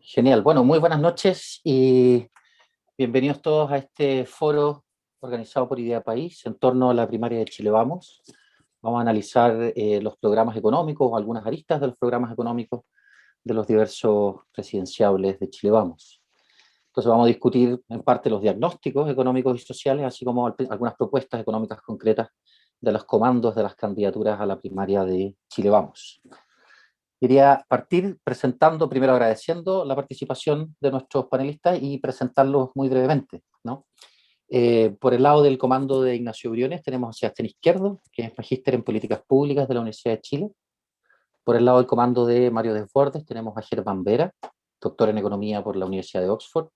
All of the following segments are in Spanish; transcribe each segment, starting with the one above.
Genial. Bueno, muy buenas noches y bienvenidos todos a este foro organizado por Idea País en torno a la primaria de Chile Vamos. Vamos a analizar los programas económicos o algunas aristas de los programas económicos de los diversos presidenciables de Chile Vamos. Entonces vamos a discutir en parte los diagnósticos económicos y sociales, así como algunas propuestas económicas concretas de los comandos de las candidaturas a la primaria de Chile Vamos. Quería partir presentando, primero agradeciendo la participación de nuestros panelistas y presentarlos muy brevemente, ¿no? Por el lado del comando de Ignacio Briones tenemos a Sebastián Izquierdo, que es magíster en políticas públicas de la Universidad de Chile. Por el lado del comando de Mario Desbordes tenemos a Germán Vera, doctor en economía por la Universidad de Oxford.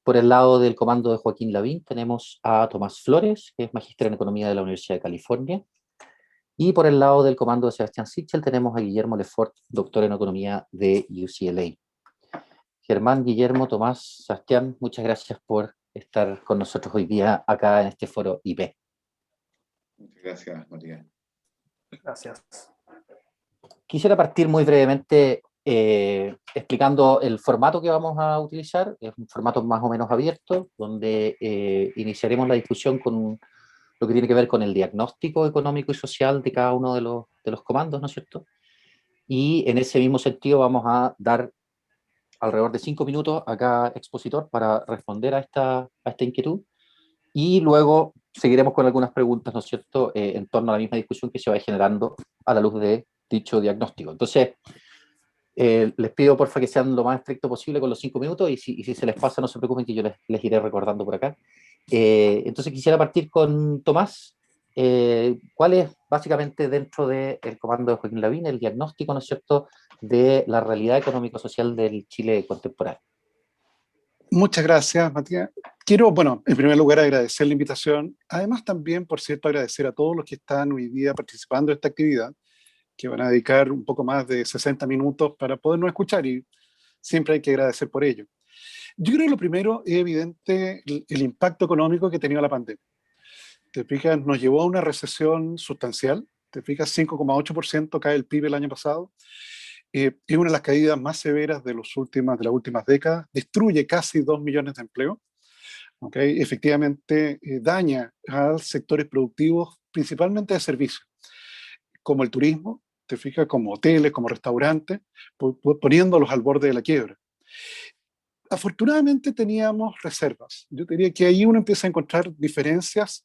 Por el lado del comando de Joaquín Lavín tenemos a Tomás Flores, que es magíster en economía de la Universidad de California. Y por el lado del comando de Sebastián Sichel tenemos a Guillermo Lefort, doctor en economía de UCLA. Germán, Guillermo, Tomás, Sebastián, muchas gracias por estar con nosotros hoy día acá en este foro IP. Muchas gracias, María. Gracias. Quisiera partir muy brevemente explicando el formato que vamos a utilizar. Es un formato más o menos abierto, donde iniciaremos la discusión con lo que tiene que ver con el diagnóstico económico y social de cada uno de los comandos, ¿no es cierto? Y en ese mismo sentido vamos a dar alrededor de 5 minutos a cada expositor para responder a esta inquietud, y luego seguiremos con algunas preguntas, ¿no es cierto?, en torno a la misma discusión que se va generando a la luz de dicho diagnóstico. Entonces, les pido porfa que sean lo más estricto posible con los 5 minutos, y si se les pasa, no se preocupen, que yo les iré recordando por acá. Entonces quisiera partir con Tomás. ¿Cuál es básicamente, dentro del comando de Joaquín Lavín, el diagnóstico, ¿no es cierto?, de la realidad económico-social del Chile contemporáneo? Muchas gracias, Matías. Quiero, bueno, en primer lugar agradecer la invitación. Además también, por cierto, agradecer a todos los que están hoy día participando en esta actividad, que van a dedicar un poco más de 60 minutos para podernos escuchar, y siempre hay que agradecer por ello. Yo creo que lo primero es evidente el impacto económico que ha tenido la pandemia. Te fijas, nos llevó a una recesión sustancial. Te fijas, 5,8% cae el PIB el año pasado. Es una de las caídas más severas de las últimas décadas. Destruye casi 2 millones de empleos. ¿Okay? Efectivamente, daña a sectores productivos, principalmente de servicios, como el turismo, te fijas, como hoteles, como restaurantes, poniéndolos al borde de la quiebra. Afortunadamente teníamos reservas. Yo diría que ahí uno empieza a encontrar diferencias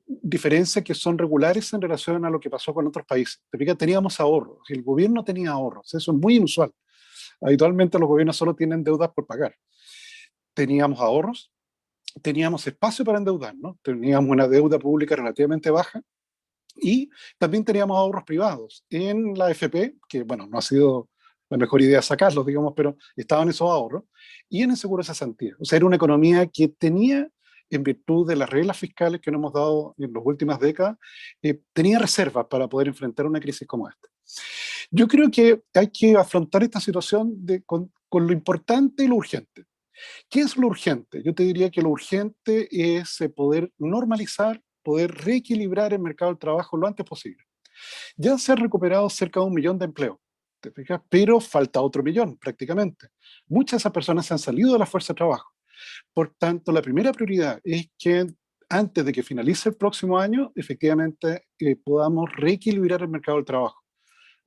diferencias que son regulares en relación a lo que pasó con otros países. Te fijas, teníamos ahorros, el gobierno tenía ahorros, eso es muy inusual. Habitualmente los gobiernos solo tienen deudas por pagar. Teníamos ahorros, teníamos espacio para endeudarnos, teníamos una deuda pública relativamente baja, y también teníamos ahorros privados en la AFP, que bueno, no ha sido la mejor idea sacarlos, digamos, pero estaban esos ahorros, y en el seguro de cesantía. O sea, era una economía que tenía, en virtud de las reglas fiscales que nos hemos dado en las últimas décadas, tenía reservas para poder enfrentar una crisis como esta. Yo creo que hay que afrontar esta situación con lo importante y lo urgente. ¿Qué es lo urgente? Yo te diría que lo urgente es poder normalizar, poder reequilibrar el mercado del trabajo lo antes posible. Ya se han recuperado cerca de 1 millón de empleos, ¿te fijas? Pero falta otro millón prácticamente. Muchas de esas personas se han salido de la fuerza de trabajo. Por tanto, la primera prioridad es que antes de que finalice el próximo año, efectivamente podamos reequilibrar el mercado del trabajo.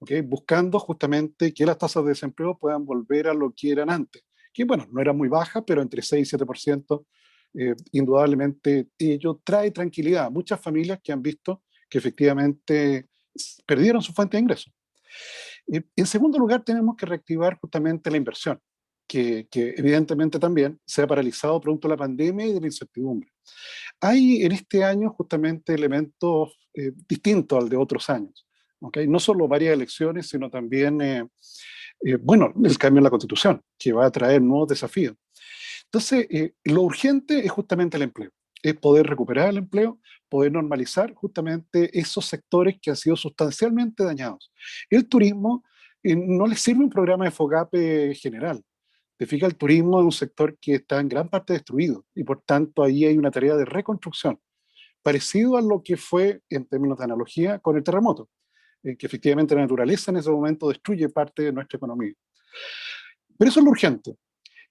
¿Okay? Buscando justamente que las tasas de desempleo puedan volver a lo que eran antes, que bueno, no era muy baja, pero entre 6 y 7%, indudablemente ello trae tranquilidad a muchas familias que han visto que efectivamente perdieron su fuente de ingresos. En segundo lugar, tenemos que reactivar justamente la inversión, que evidentemente también se ha paralizado producto de la pandemia y de la incertidumbre. Hay en este año justamente elementos distintos al de otros años. ¿Okay? No solo varias elecciones, sino también, bueno, el cambio en la Constitución, que va a traer nuevos desafíos. Entonces, lo urgente es justamente el empleo, es poder recuperar el empleo, poder normalizar justamente esos sectores que han sido sustancialmente dañados. El turismo no le sirve un programa de FOGAPE general. Te fijas, el turismo es un sector que está en gran parte destruido, y por tanto ahí hay una tarea de reconstrucción, parecido a lo que fue en términos de analogía con el terremoto, que efectivamente la naturaleza en ese momento destruye parte de nuestra economía. Pero eso es lo urgente.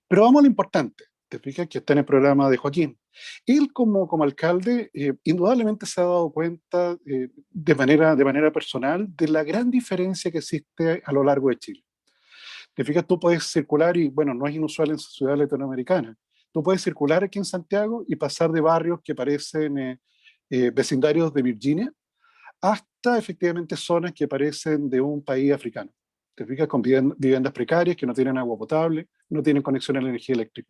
Pero vamos a lo importante. Te fijas que está en el programa de Joaquín. Él como alcalde indudablemente se ha dado cuenta de manera personal de la gran diferencia que existe a lo largo de Chile. Te fijas, tú puedes circular y, bueno, no es inusual en ciudades latinoamericanas. Tú puedes circular aquí en Santiago y pasar de barrios que parecen vecindarios de Virginia hasta efectivamente zonas que parecen de un país africano. Te fijas, con viviendas precarias que no tienen agua potable, no tienen conexión a la energía eléctrica.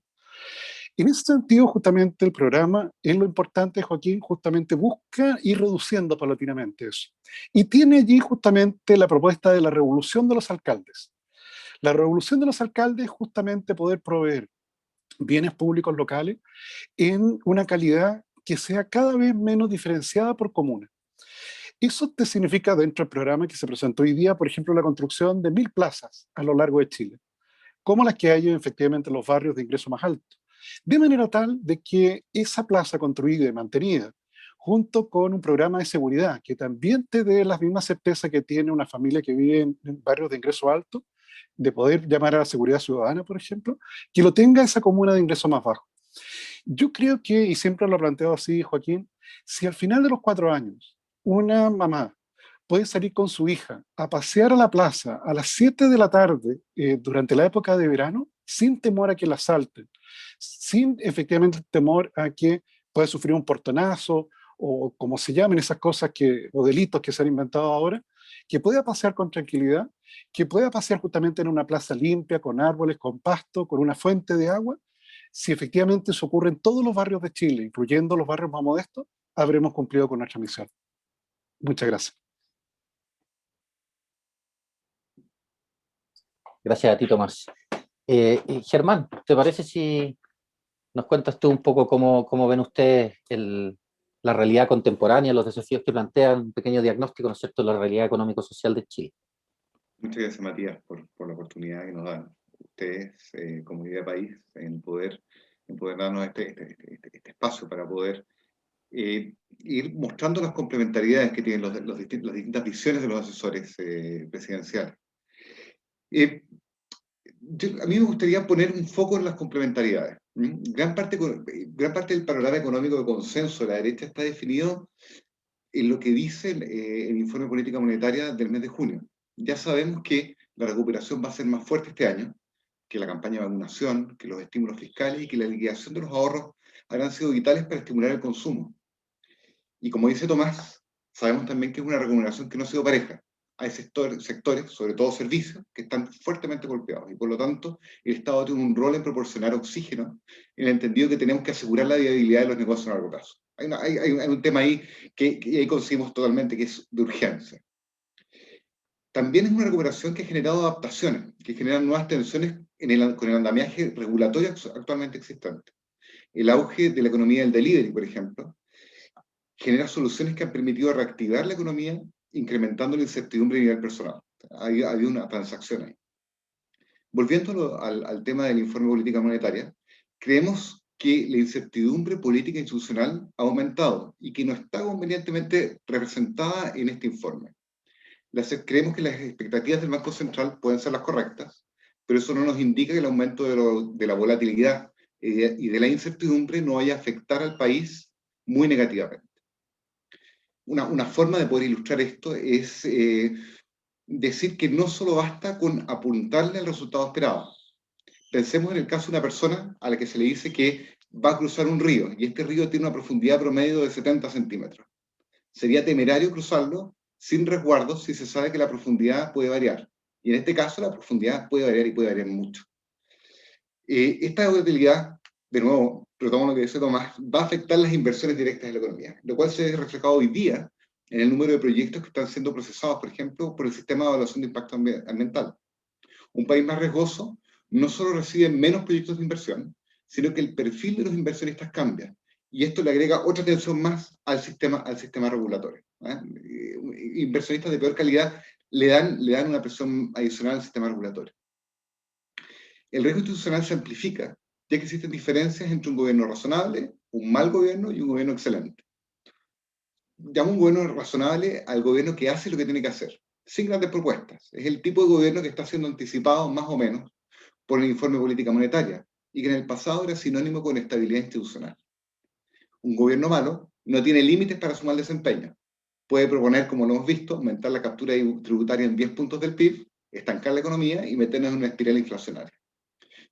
En ese sentido, justamente el programa, es lo importante, Joaquín, justamente busca ir reduciendo paulatinamente eso. Y tiene allí justamente la propuesta de la revolución de los alcaldes. La revolución de los alcaldes es justamente poder proveer bienes públicos locales en una calidad que sea cada vez menos diferenciada por comuna. Eso te significa dentro del programa que se presentó hoy día, por ejemplo, la construcción de 1000 plazas a lo largo de Chile, como las que hay efectivamente en los barrios de ingreso más alto. De manera tal de que esa plaza construida y mantenida, junto con un programa de seguridad que también te dé las mismas certezas que tiene una familia que vive en barrios de ingreso alto, de poder llamar a la seguridad ciudadana, por ejemplo, que lo tenga esa comuna de ingreso más bajo. Yo creo que, y siempre lo planteo así, Joaquín, si al final de los 4 años una mamá puede salir con su hija a pasear a la plaza a las 7 de la tarde durante la época de verano, sin temor a que la asalten, sin efectivamente temor a que pueda sufrir un portonazo o como se llamen esas cosas o delitos que se han inventado ahora, que pueda pasear con tranquilidad, que pueda pasear justamente en una plaza limpia, con árboles, con pasto, con una fuente de agua. Si efectivamente eso ocurre en todos los barrios de Chile, incluyendo los barrios más modestos, habremos cumplido con nuestra misión. Muchas gracias. Gracias a ti, Tomás. Germán, ¿te parece si nos cuentas tú un poco cómo ven ustedes la realidad contemporánea, los desafíos que plantean, un pequeño diagnóstico, ¿no es cierto?, de la realidad económico-social de Chile? Muchas gracias, Matías, por la oportunidad que nos dan ustedes, como Idea País, en poder darnos este espacio para poder ir mostrando las complementariedades que tienen las distintas visiones de los asesores presidenciales. A mí me gustaría poner un foco en las complementariedades. Gran parte del panorama económico de consenso de la derecha está definido en lo que dice el informe de política monetaria del mes de junio. Ya sabemos que la recuperación va a ser más fuerte este año, que la campaña de vacunación, que los estímulos fiscales y que la liquidación de los ahorros habrán sido vitales para estimular el consumo. Y como dice Tomás, sabemos también que es una recuperación que no ha sido pareja. Hay sectores, sobre todo servicios, que están fuertemente golpeados y por lo tanto el Estado tiene un rol en proporcionar oxígeno en el entendido que tenemos que asegurar la viabilidad de los negocios a largo plazo. Hay un tema ahí que ahí coincidimos totalmente, que es de urgencia. También es una recuperación que ha generado adaptaciones, que generan nuevas tensiones con el andamiaje regulatorio actualmente existente. El auge de la economía del delivery, por ejemplo, genera soluciones que han permitido reactivar la economía, incrementando la incertidumbre a nivel personal. Ha habido una transacción ahí. Volviendo al tema del informe de política monetaria, creemos que la incertidumbre política e institucional ha aumentado y que no está convenientemente representada en este informe. Creemos que las expectativas del Banco Central pueden ser las correctas, pero eso no nos indica que el aumento de la volatilidad y de la incertidumbre no vaya a afectar al país muy negativamente. Una forma de poder ilustrar esto es decir que no solo basta con apuntarle al resultado esperado. Pensemos en el caso de una persona a la que se le dice que va a cruzar un río y este río tiene una profundidad promedio de 70 centímetros. Sería temerario cruzarlo sin resguardos si se sabe que la profundidad puede variar. Y en este caso la profundidad puede variar y puede variar mucho. Esta volatilidad, de nuevo, retomo lo que dice Tomás, va a afectar las inversiones directas en la economía, lo cual se ve reflejado hoy día en el número de proyectos que están siendo procesados, por ejemplo, por el sistema de evaluación de impacto ambiental. Un país más riesgoso no solo recibe menos proyectos de inversión, sino que el perfil de los inversionistas cambia. Y esto le agrega otra tensión más al sistema regulatorio. Inversionistas de peor calidad le dan una presión adicional al sistema regulatorio. El riesgo institucional se amplifica, ya que existen diferencias entre un gobierno razonable, un mal gobierno y un gobierno excelente. Llamo un gobierno razonable al gobierno que hace lo que tiene que hacer, sin grandes propuestas. Es el tipo de gobierno que está siendo anticipado más o menos por el informe de política monetaria, y que en el pasado era sinónimo con estabilidad institucional. Un gobierno malo no tiene límites para su mal desempeño. Puede proponer, como lo hemos visto, aumentar la captura tributaria en 10 puntos del PIB, estancar la economía y meternos en una espiral inflacionaria.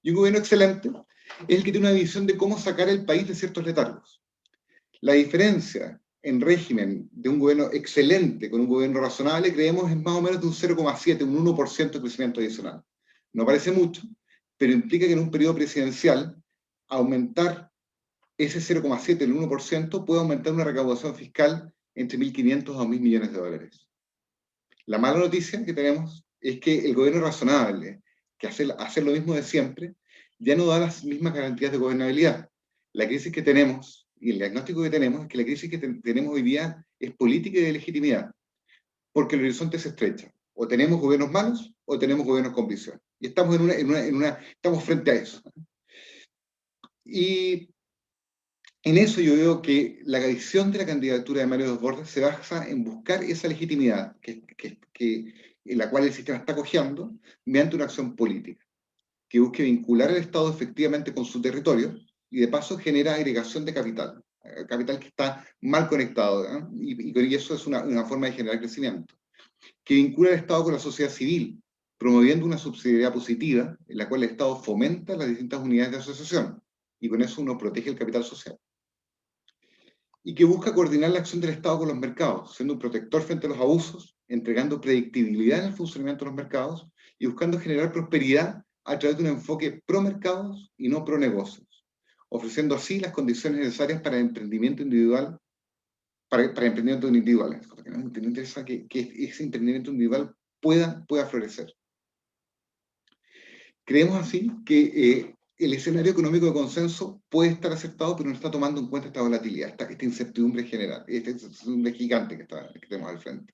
Y un gobierno excelente es el que tiene una visión de cómo sacar el país de ciertos letargos. La diferencia en régimen de un gobierno excelente con un gobierno razonable, creemos, es más o menos de un 0,7, un 1% de crecimiento adicional. No parece mucho, pero implica que en un periodo presidencial aumentar ese 0,7, el 1%, puede aumentar una recaudación fiscal entre 1.500 a 2.000 millones de dólares. La mala noticia que tenemos es que el gobierno razonable, que hacer lo mismo de siempre, ya no da las mismas garantías de gobernabilidad. La crisis que tenemos, y el diagnóstico que tenemos, es que la crisis que tenemos hoy día es política y de legitimidad, porque el horizonte se estrecha. O tenemos gobiernos malos, o tenemos gobiernos con visión. Y estamos, estamos frente a eso. Y en eso yo veo que la visión de la candidatura de Mario Desbordes se basa en buscar esa legitimidad en la cual el sistema está cojeando mediante una acción política, que busque vincular al Estado efectivamente con su territorio y de paso genera agregación de capital, capital que está mal conectado, ¿eh? Y eso es una forma de generar crecimiento, que vincula al Estado con la sociedad civil, promoviendo una subsidiariedad positiva en la cual el Estado fomenta las distintas unidades de asociación y con eso uno protege el capital social. Y que busca coordinar la acción del Estado con los mercados, siendo un protector frente a los abusos, entregando predictibilidad en el funcionamiento de los mercados y buscando generar prosperidad a través de un enfoque pro mercados y no pro negocios, ofreciendo así las condiciones necesarias para el emprendimiento individual, para emprendimientos individuales. Porque nos interesa que ese emprendimiento individual pueda florecer. Creemos así que el escenario económico de consenso puede estar aceptado, pero no está tomando en cuenta esta volatilidad, esta incertidumbre general, esta incertidumbre gigante que tenemos al frente.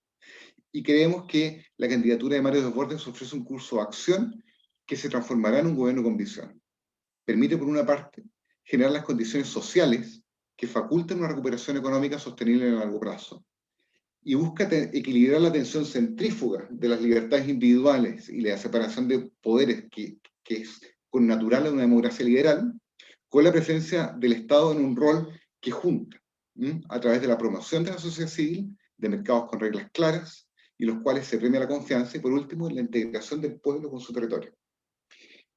Y creemos que la candidatura de Mario Desbordes ofrece un curso de acción que se transformará en un gobierno con visión. Permite, por una parte, generar las condiciones sociales que faculten una recuperación económica sostenible en el largo plazo. Y busca equilibrar la tensión centrífuga de las libertades individuales y la separación de poderes que es con natural en una democracia liberal, con la presencia del Estado en un rol que junta, a través de la promoción de la sociedad civil, de mercados con reglas claras, y los cuales se premia la confianza, y por último, la integración del pueblo con su territorio.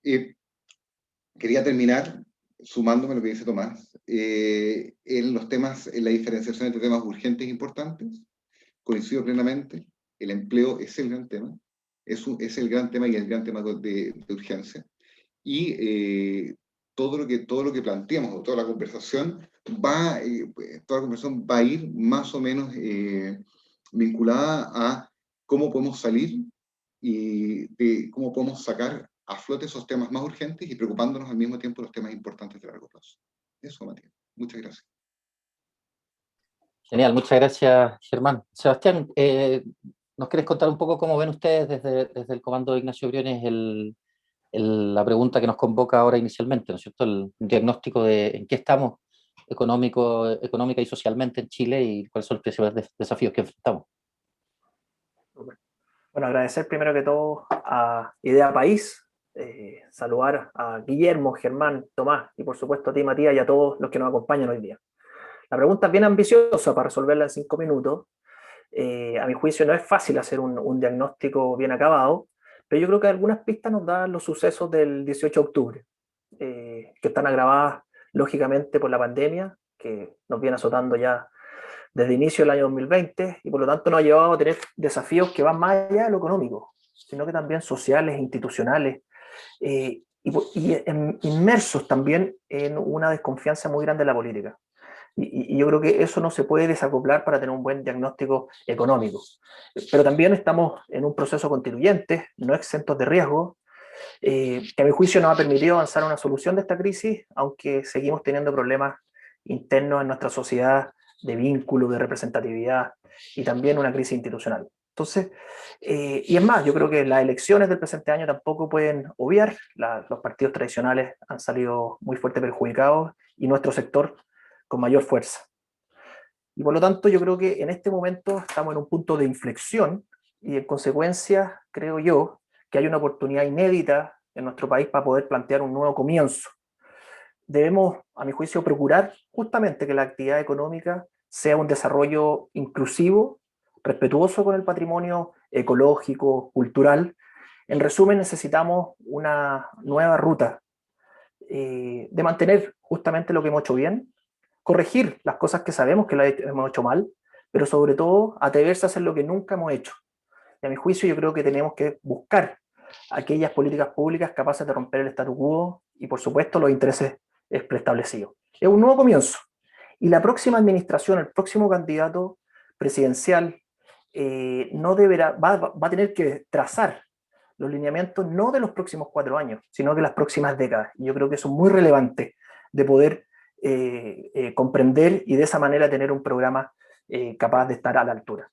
Quería terminar sumándome a lo que dice Tomás, en los temas, en la diferenciación entre temas urgentes e importantes. Coincido plenamente, el empleo es el gran tema, es el gran tema y el gran tema de urgencia. Y todo lo que planteamos, o toda la conversación va a ir más o menos vinculada a cómo podemos salir y de cómo podemos sacar a flote esos temas más urgentes y preocupándonos al mismo tiempo de los temas importantes de largo plazo. Eso, Matías. Muchas gracias. Genial, muchas gracias, Germán. Sebastián, ¿nos quieres contar un poco cómo ven ustedes desde el comando de Ignacio Briones la pregunta que nos convoca ahora inicialmente, ¿no es cierto? El diagnóstico de en qué estamos económica y socialmente en Chile y cuáles son los principales desafíos que enfrentamos. Bueno, agradecer primero que todo a Idea País, saludar a Guillermo, Germán, Tomás y por supuesto a ti, Matías, y a todos los que nos acompañan hoy día. La pregunta es bien ambiciosa para resolverla en 5 minutos. A mi juicio no es fácil hacer un diagnóstico bien acabado, pero yo creo que algunas pistas nos dan los sucesos del 18 de octubre, que están agravadas lógicamente por la pandemia, que nos viene azotando ya desde inicio del año 2020, y por lo tanto nos ha llevado a tener desafíos que van más allá de lo económico, sino que también sociales, institucionales, y inmersos también en una desconfianza muy grande de la política. Y yo creo que eso no se puede desacoplar para tener un buen diagnóstico económico. Pero también estamos en un proceso constituyente, no exentos de riesgo, que a mi juicio nos ha permitido avanzar a una solución de esta crisis, aunque seguimos teniendo problemas internos en nuestra sociedad de vínculo, de representatividad y también una crisis institucional. Entonces, y es más, yo creo que las elecciones del presente año tampoco pueden obviar, los partidos tradicionales han salido muy fuerte perjudicados y nuestro sector con mayor fuerza. Y por lo tanto yo creo que en este momento estamos en un punto de inflexión y en consecuencia creo yo que hay una oportunidad inédita en nuestro país para poder plantear un nuevo comienzo. Debemos, a mi juicio, procurar justamente que la actividad económica sea un desarrollo inclusivo, respetuoso con el patrimonio ecológico, cultural. En resumen, necesitamos una nueva ruta de mantener justamente lo que hemos hecho bien, corregir las cosas que sabemos que hemos hecho mal, pero sobre todo atreverse a hacer lo que nunca hemos hecho. Y a mi juicio yo creo que tenemos que buscar aquellas políticas públicas capaces de romper el statu quo y por supuesto los intereses preestablecidos. Es un nuevo comienzo. Y la próxima administración, el próximo candidato presidencial, no deberá, va a tener que trazar los lineamientos no de los próximos 4 años, sino de las próximas décadas. Y yo creo que eso es muy relevante de poder comprender y de esa manera tener un programa capaz de estar a la altura.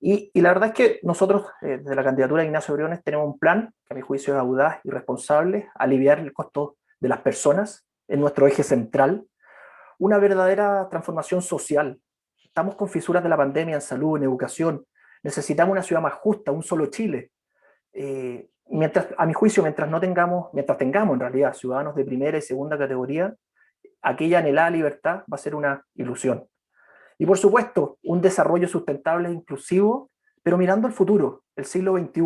Y la verdad es que nosotros, desde la candidatura de Ignacio Briones, tenemos un plan que a mi juicio es audaz y responsable, aliviar el costo de las personas en nuestro eje central, una verdadera transformación social. Estamos con fisuras de la pandemia en salud, en educación, necesitamos una ciudad más justa, un solo Chile. A mi juicio, mientras tengamos en realidad ciudadanos de primera y segunda categoría, aquella anhelada libertad va a ser una ilusión. Y por supuesto, un desarrollo sustentable e inclusivo, pero mirando al futuro, el siglo XXI.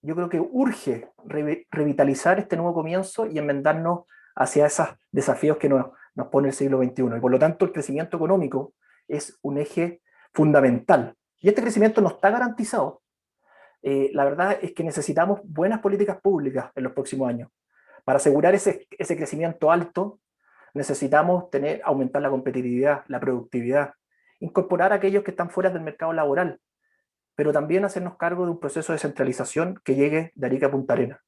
Yo creo que urge revitalizar este nuevo comienzo y enmendarnos hacia esos desafíos que nos pone el siglo XXI. Y por lo tanto, el crecimiento económico es un eje fundamental. Y este crecimiento no está garantizado. La verdad es que necesitamos buenas políticas públicas en los próximos años. Para asegurar ese crecimiento alto, necesitamos aumentar la competitividad, la productividad, incorporar a aquellos que están fuera del mercado laboral, pero también hacernos cargo de un proceso de descentralización que llegue de Arica a Punta Arenas.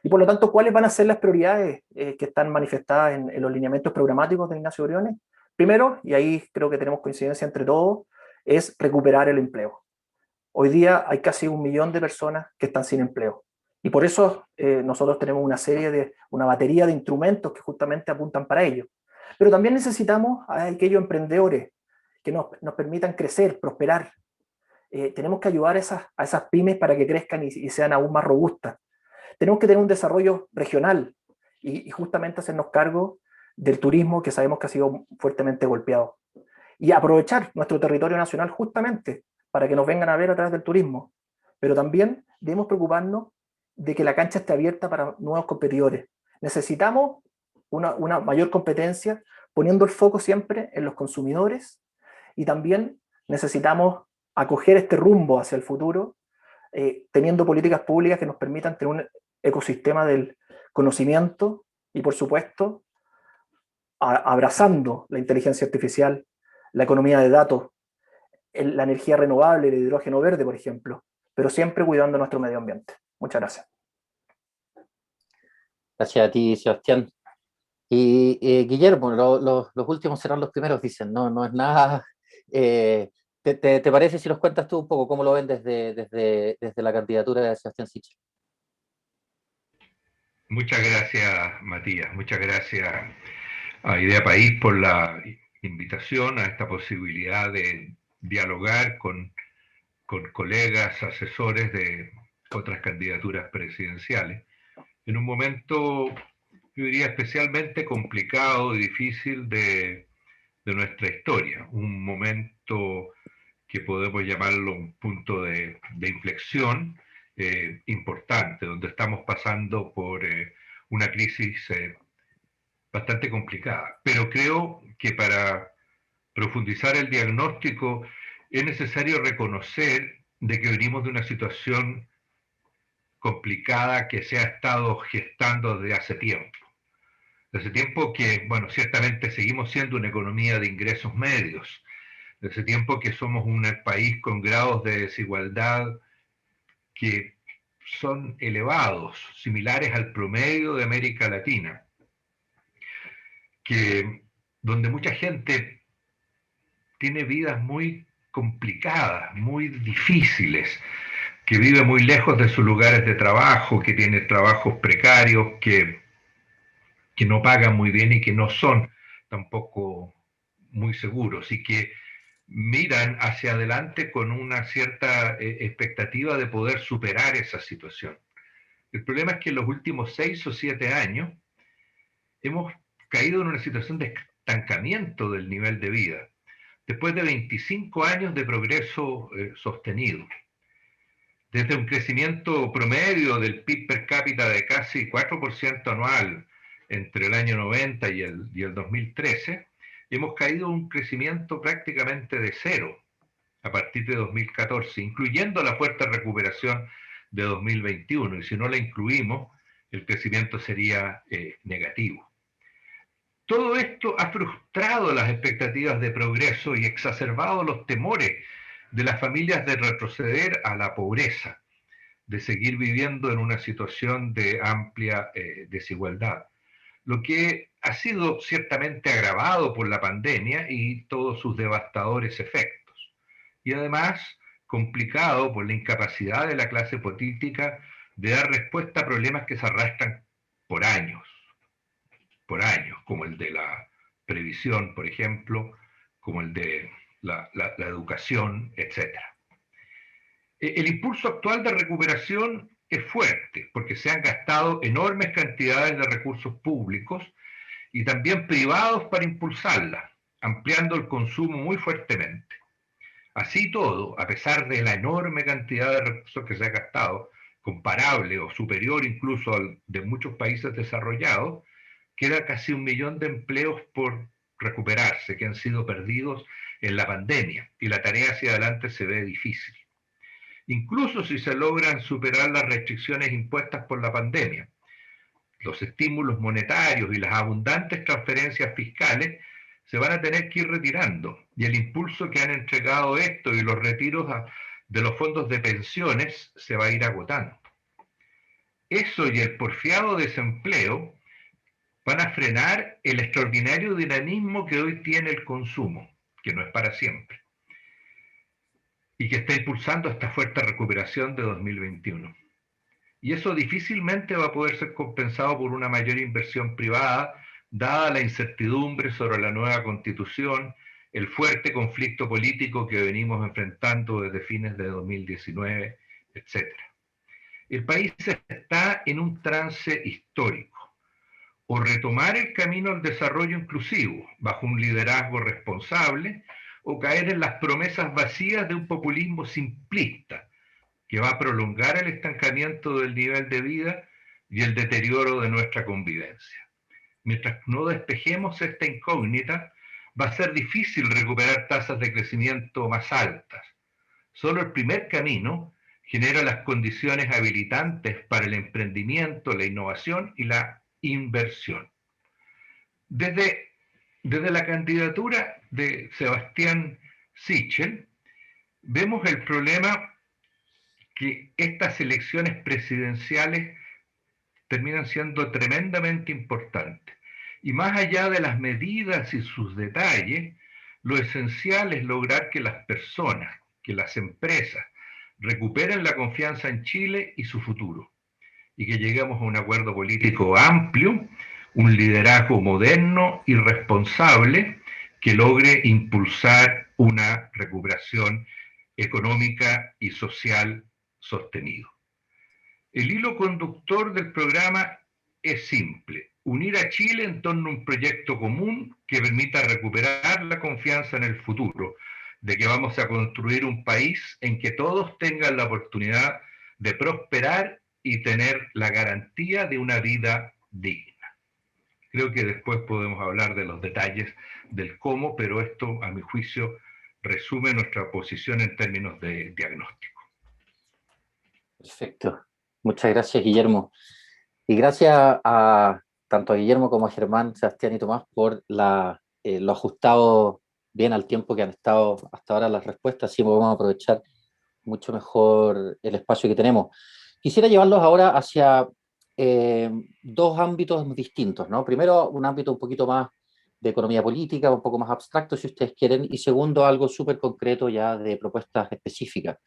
Y por lo tanto, ¿cuáles van a ser las prioridades que están manifestadas en los lineamientos programáticos de Ignacio Briones? Primero, y ahí creo que tenemos coincidencia entre todos, es recuperar el empleo. Hoy día hay casi 1 millón de personas que están sin empleo. Y por eso nosotros tenemos una batería de instrumentos que justamente apuntan para ello. Pero también necesitamos a aquellos emprendedores que nos permitan crecer, prosperar. Tenemos que ayudar a esas pymes para que crezcan y sean aún más robustas. Tenemos que tener un desarrollo regional y justamente hacernos cargo del turismo que sabemos que ha sido fuertemente golpeado. Y aprovechar nuestro territorio nacional justamente para que nos vengan a ver a través del turismo. Pero también debemos preocuparnos de que la cancha esté abierta para nuevos competidores. Necesitamos una mayor competencia, poniendo el foco siempre en los consumidores, y también necesitamos acoger este rumbo hacia el futuro, teniendo políticas públicas que nos permitan tener un ecosistema del conocimiento y, por supuesto, abrazando la inteligencia artificial, la economía de datos, la energía renovable, el hidrógeno verde, por ejemplo, pero siempre cuidando nuestro medio ambiente. Muchas gracias. Gracias a ti, Sebastián. Y Guillermo, los últimos serán los primeros, dicen, no es nada. ¿Te parece si nos cuentas tú un poco cómo lo ven desde la candidatura de Sebastián Sichel? Muchas gracias, Matías. Muchas gracias a Idea País por la invitación a esta posibilidad de dialogar con colegas, asesores de otras candidaturas presidenciales. En un momento, yo diría, especialmente complicado y difícil de nuestra historia. Un momento que podemos llamarlo un punto de inflexión importante, donde estamos pasando por una crisis bastante complicada. Pero creo que para profundizar el diagnóstico es necesario reconocer de que venimos de una situación complicada que se ha estado gestando desde hace tiempo. Desde tiempo que, bueno, ciertamente seguimos siendo una economía de ingresos medios. Desde tiempo que somos un país con grados de desigualdad que son elevados, similares al promedio de América Latina, donde mucha gente tiene vidas muy complicadas, muy difíciles, que vive muy lejos de sus lugares de trabajo, que tiene trabajos precarios, que no pagan muy bien y que no son tampoco muy seguros, y que miran hacia adelante con una cierta expectativa de poder superar esa situación. El problema es que en los últimos 6 o 7 años hemos caído en una situación de estancamiento del nivel de vida, después de 25 años de progreso sostenido. Desde un crecimiento promedio del PIB per cápita de casi 4% anual entre el año 90 y el 2013, hemos caído en un crecimiento prácticamente de cero a partir de 2014, incluyendo la fuerte recuperación de 2021, y si no la incluimos, el crecimiento sería negativo. Todo esto ha frustrado las expectativas de progreso y exacerbado los temores de las familias de retroceder a la pobreza, de seguir viviendo en una situación de amplia desigualdad, lo que ha sido ciertamente agravado por la pandemia y todos sus devastadores efectos, y además complicado por la incapacidad de la clase política de dar respuesta a problemas que se arrastran por años, como el de la previsión, por ejemplo, como el de la educación, etc. El impulso actual de recuperación es fuerte, porque se han gastado enormes cantidades de recursos públicos y también privados para impulsarla, ampliando el consumo muy fuertemente. Así todo, a pesar de la enorme cantidad de recursos que se ha gastado, comparable o superior incluso al de muchos países desarrollados, queda casi 1 millón de empleos por recuperarse, que han sido perdidos en la pandemia, y la tarea hacia adelante se ve difícil. Incluso si se logran superar las restricciones impuestas por la pandemia, los estímulos monetarios y las abundantes transferencias fiscales se van a tener que ir retirando, y el impulso que han entregado esto y los retiros de los fondos de pensiones se va a ir agotando. Eso y el porfiado desempleo van a frenar el extraordinario dinamismo que hoy tiene el consumo, que no es para siempre, y que está impulsando esta fuerte recuperación de 2021. Y eso difícilmente va a poder ser compensado por una mayor inversión privada, dada la incertidumbre sobre la nueva constitución, el fuerte conflicto político que venimos enfrentando desde fines de 2019, etc. El país está en un trance histórico: o retomar el camino al desarrollo inclusivo bajo un liderazgo responsable, o caer en las promesas vacías de un populismo simplista que va a prolongar el estancamiento del nivel de vida y el deterioro de nuestra convivencia. Mientras no despejemos esta incógnita, va a ser difícil recuperar tasas de crecimiento más altas. Solo el primer camino genera las condiciones habilitantes para el emprendimiento, la innovación y la inversión. Desde la candidatura de Sebastián Sichel, vemos el problema que estas elecciones presidenciales terminan siendo tremendamente importantes. Y más allá de las medidas y sus detalles, lo esencial es lograr que las personas, que las empresas, recuperen la confianza en Chile y su futuro, y que lleguemos a un acuerdo político amplio, un liderazgo moderno y responsable que logre impulsar una recuperación económica y social sostenido. El hilo conductor del programa es simple: unir a Chile en torno a un proyecto común que permita recuperar la confianza en el futuro, de que vamos a construir un país en que todos tengan la oportunidad de prosperar y tener la garantía de una vida digna. Creo que después podemos hablar de los detalles del cómo, pero esto, a mi juicio, resume nuestra posición en términos de diagnóstico. Perfecto. Muchas gracias, Guillermo. Y gracias tanto a Guillermo como a Germán, Sebastián y Tomás por lo ajustado bien al tiempo que han estado hasta ahora las respuestas, así podemos aprovechar mucho mejor el espacio que tenemos. Quisiera llevarlos ahora hacia dos ámbitos distintos, ¿no? Primero, un ámbito un poquito más de economía política, un poco más abstracto, si ustedes quieren, y segundo, algo súper concreto ya de propuestas específicas.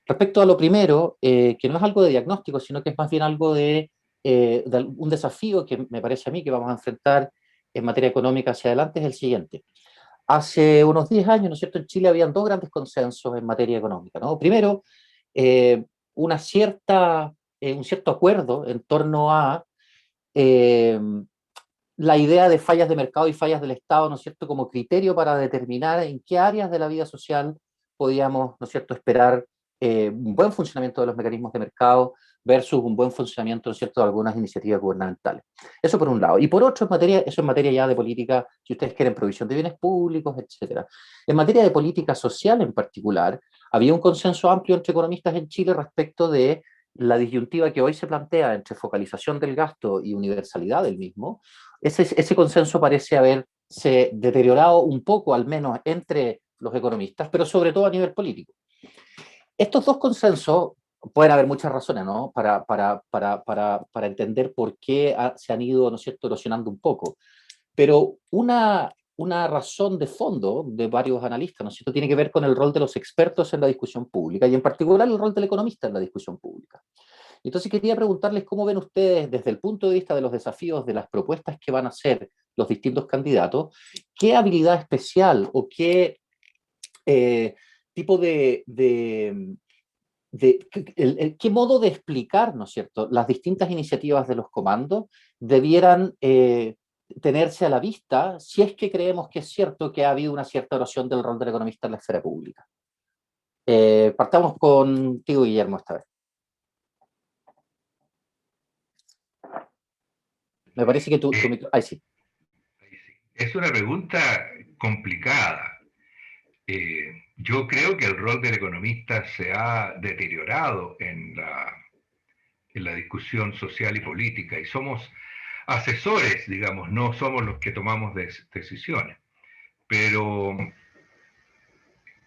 Respecto a lo primero, que no es algo de diagnóstico, sino que es más bien algo de un desafío que me parece a mí que vamos a enfrentar en materia económica hacia adelante, es el siguiente. Hace unos 10 años, ¿no es cierto?, en Chile habían dos grandes consensos en materia económica, ¿no? Primero, una cierta un cierto acuerdo en torno a la idea de fallas de mercado y fallas del Estado, ¿no es cierto?, como criterio para determinar en qué áreas de la vida social podíamos, ¿no es cierto?, esperar un buen funcionamiento de los mecanismos de mercado versus un buen funcionamiento, ¿no es cierto?, de algunas iniciativas gubernamentales. Eso por un lado. Y por otro, eso en materia ya de política, si ustedes quieren, provisión de bienes públicos, etcétera. En materia de política social en particular, había un consenso amplio entre economistas en Chile respecto de la disyuntiva que hoy se plantea entre focalización del gasto y universalidad del mismo. Ese consenso parece haberse deteriorado un poco, al menos entre los economistas, pero sobre todo a nivel político. Estos dos consensos, pueden haber muchas razones, ¿no?, para entender por qué se han ido, ¿no es cierto?, erosionando un poco. Pero una razón de fondo de varios analistas, ¿no es cierto?, tiene que ver con el rol de los expertos en la discusión pública y en particular el rol del economista en la discusión pública. Entonces quería preguntarles cómo ven ustedes desde el punto de vista de los desafíos de las propuestas que van a hacer los distintos candidatos, qué habilidad especial o qué tipo qué modo de explicar, ¿no es cierto?, las distintas iniciativas de los comandos debieran tenerse a la vista si es que creemos que es cierto que ha habido una cierta erosión del rol del economista en la esfera pública. Partamos contigo, Guillermo, esta vez. Me parece que tu micro... Ahí sí. Es una pregunta complicada. Yo creo que el rol del economista se ha deteriorado en la discusión social y política, y somos asesores, digamos, no somos los que tomamos decisiones. Pero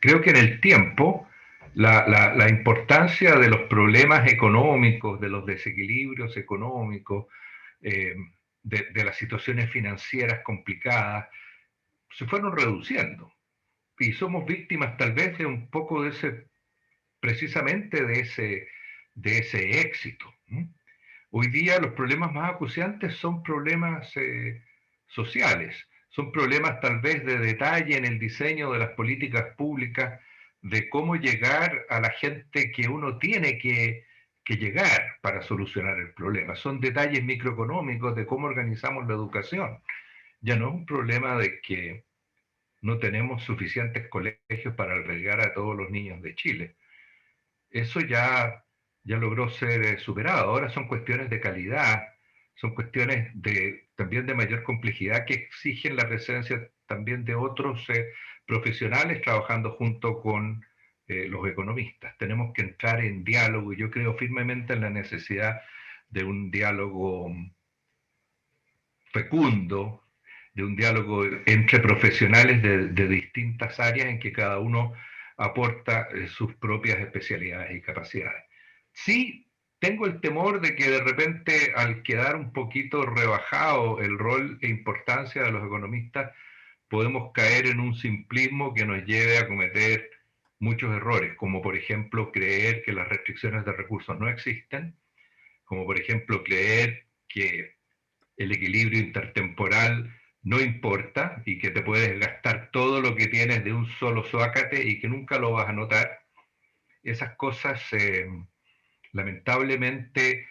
creo que en el tiempo la importancia de los problemas económicos, de los desequilibrios económicos, de las situaciones financieras complicadas, se fueron reduciendo. Y somos víctimas tal vez de un poco de precisamente de ese éxito. Hoy día los problemas más acuciantes son problemas sociales, son problemas tal vez de detalle en el diseño de las políticas públicas, de cómo llegar a la gente que uno tiene que llegar para solucionar el problema. Son detalles microeconómicos de cómo organizamos la educación. Ya no es un problema de que no tenemos suficientes colegios para albergar a todos los niños de Chile. Eso ya logró ser superado. Ahora son cuestiones de calidad, son cuestiones también de mayor complejidad que exigen la presencia también de otros profesionales trabajando junto con los economistas. Tenemos que entrar en diálogo, y yo creo firmemente en la necesidad de un diálogo fecundo, de un diálogo entre profesionales de distintas áreas en que cada uno aporta sus propias especialidades y capacidades. Sí, tengo el temor de que de repente, al quedar un poquito rebajado el rol e importancia de los economistas, podemos caer en un simplismo que nos lleve a cometer muchos errores, como por ejemplo creer que las restricciones de recursos no existen, como por ejemplo creer que el equilibrio intertemporal no importa y que te puedes gastar todo lo que tienes de un solo zócate y que nunca lo vas a notar. Esas cosas lamentablemente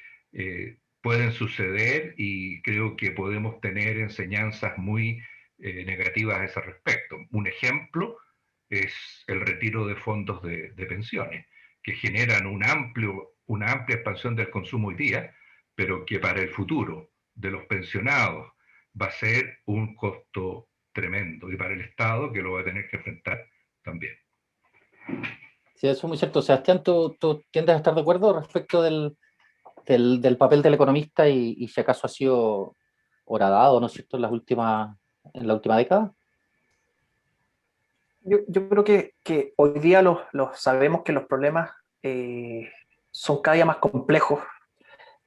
pueden suceder, y creo que podemos tener enseñanzas muy negativas a ese respecto. Un ejemplo es el retiro de fondos de pensiones, que generan una amplia expansión del consumo hoy día, pero que para el futuro de los pensionados va a ser un costo tremendo, y para el Estado, que lo va a tener que enfrentar también. Sí, eso es muy cierto. Sebastián, ¿tú tiendes a estar de acuerdo respecto del papel del economista y si acaso ha sido horadado, ¿no es cierto?, en la última década? Yo creo que hoy día sabemos que los problemas son cada día más complejos.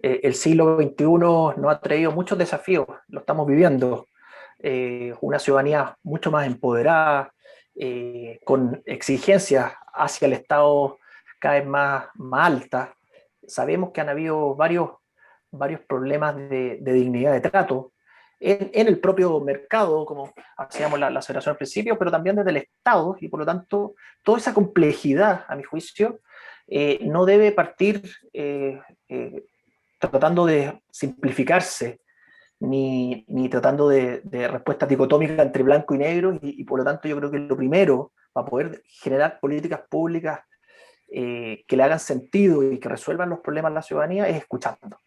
El siglo XXI nos ha traído muchos desafíos, lo estamos viviendo. Una ciudadanía mucho más empoderada, con exigencias hacia el Estado cada vez más altas. Sabemos que han habido varios problemas de dignidad de trato en el propio mercado, como hacíamos la aseveración al principio, pero también desde el Estado, y por lo tanto toda esa complejidad, a mi juicio, no debe partir tratando de simplificarse, ni tratando de respuestas dicotómicas entre blanco y negro, y por lo tanto yo creo que lo primero para poder generar políticas públicas que le hagan sentido y que resuelvan los problemas de la ciudadanía es escuchando.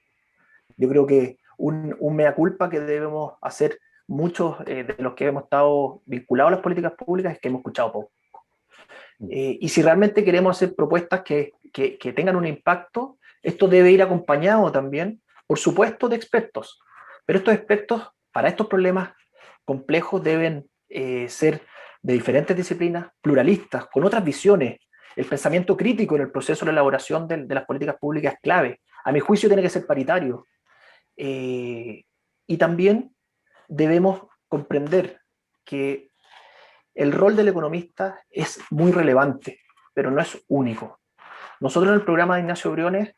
Yo creo que un mea culpa que debemos hacer muchos de los que hemos estado vinculados a las políticas públicas es que hemos escuchado poco. Y si realmente queremos hacer propuestas que tengan un impacto, esto debe ir acompañado también, por supuesto, de expertos. Pero estos expertos, para estos problemas complejos, deben ser de diferentes disciplinas, pluralistas, con otras visiones. El pensamiento crítico en el proceso de elaboración de las políticas públicas es clave. A mi juicio tiene que ser paritario. Y también debemos comprender que el rol del economista es muy relevante, pero no es único. Nosotros en el programa de Ignacio Briones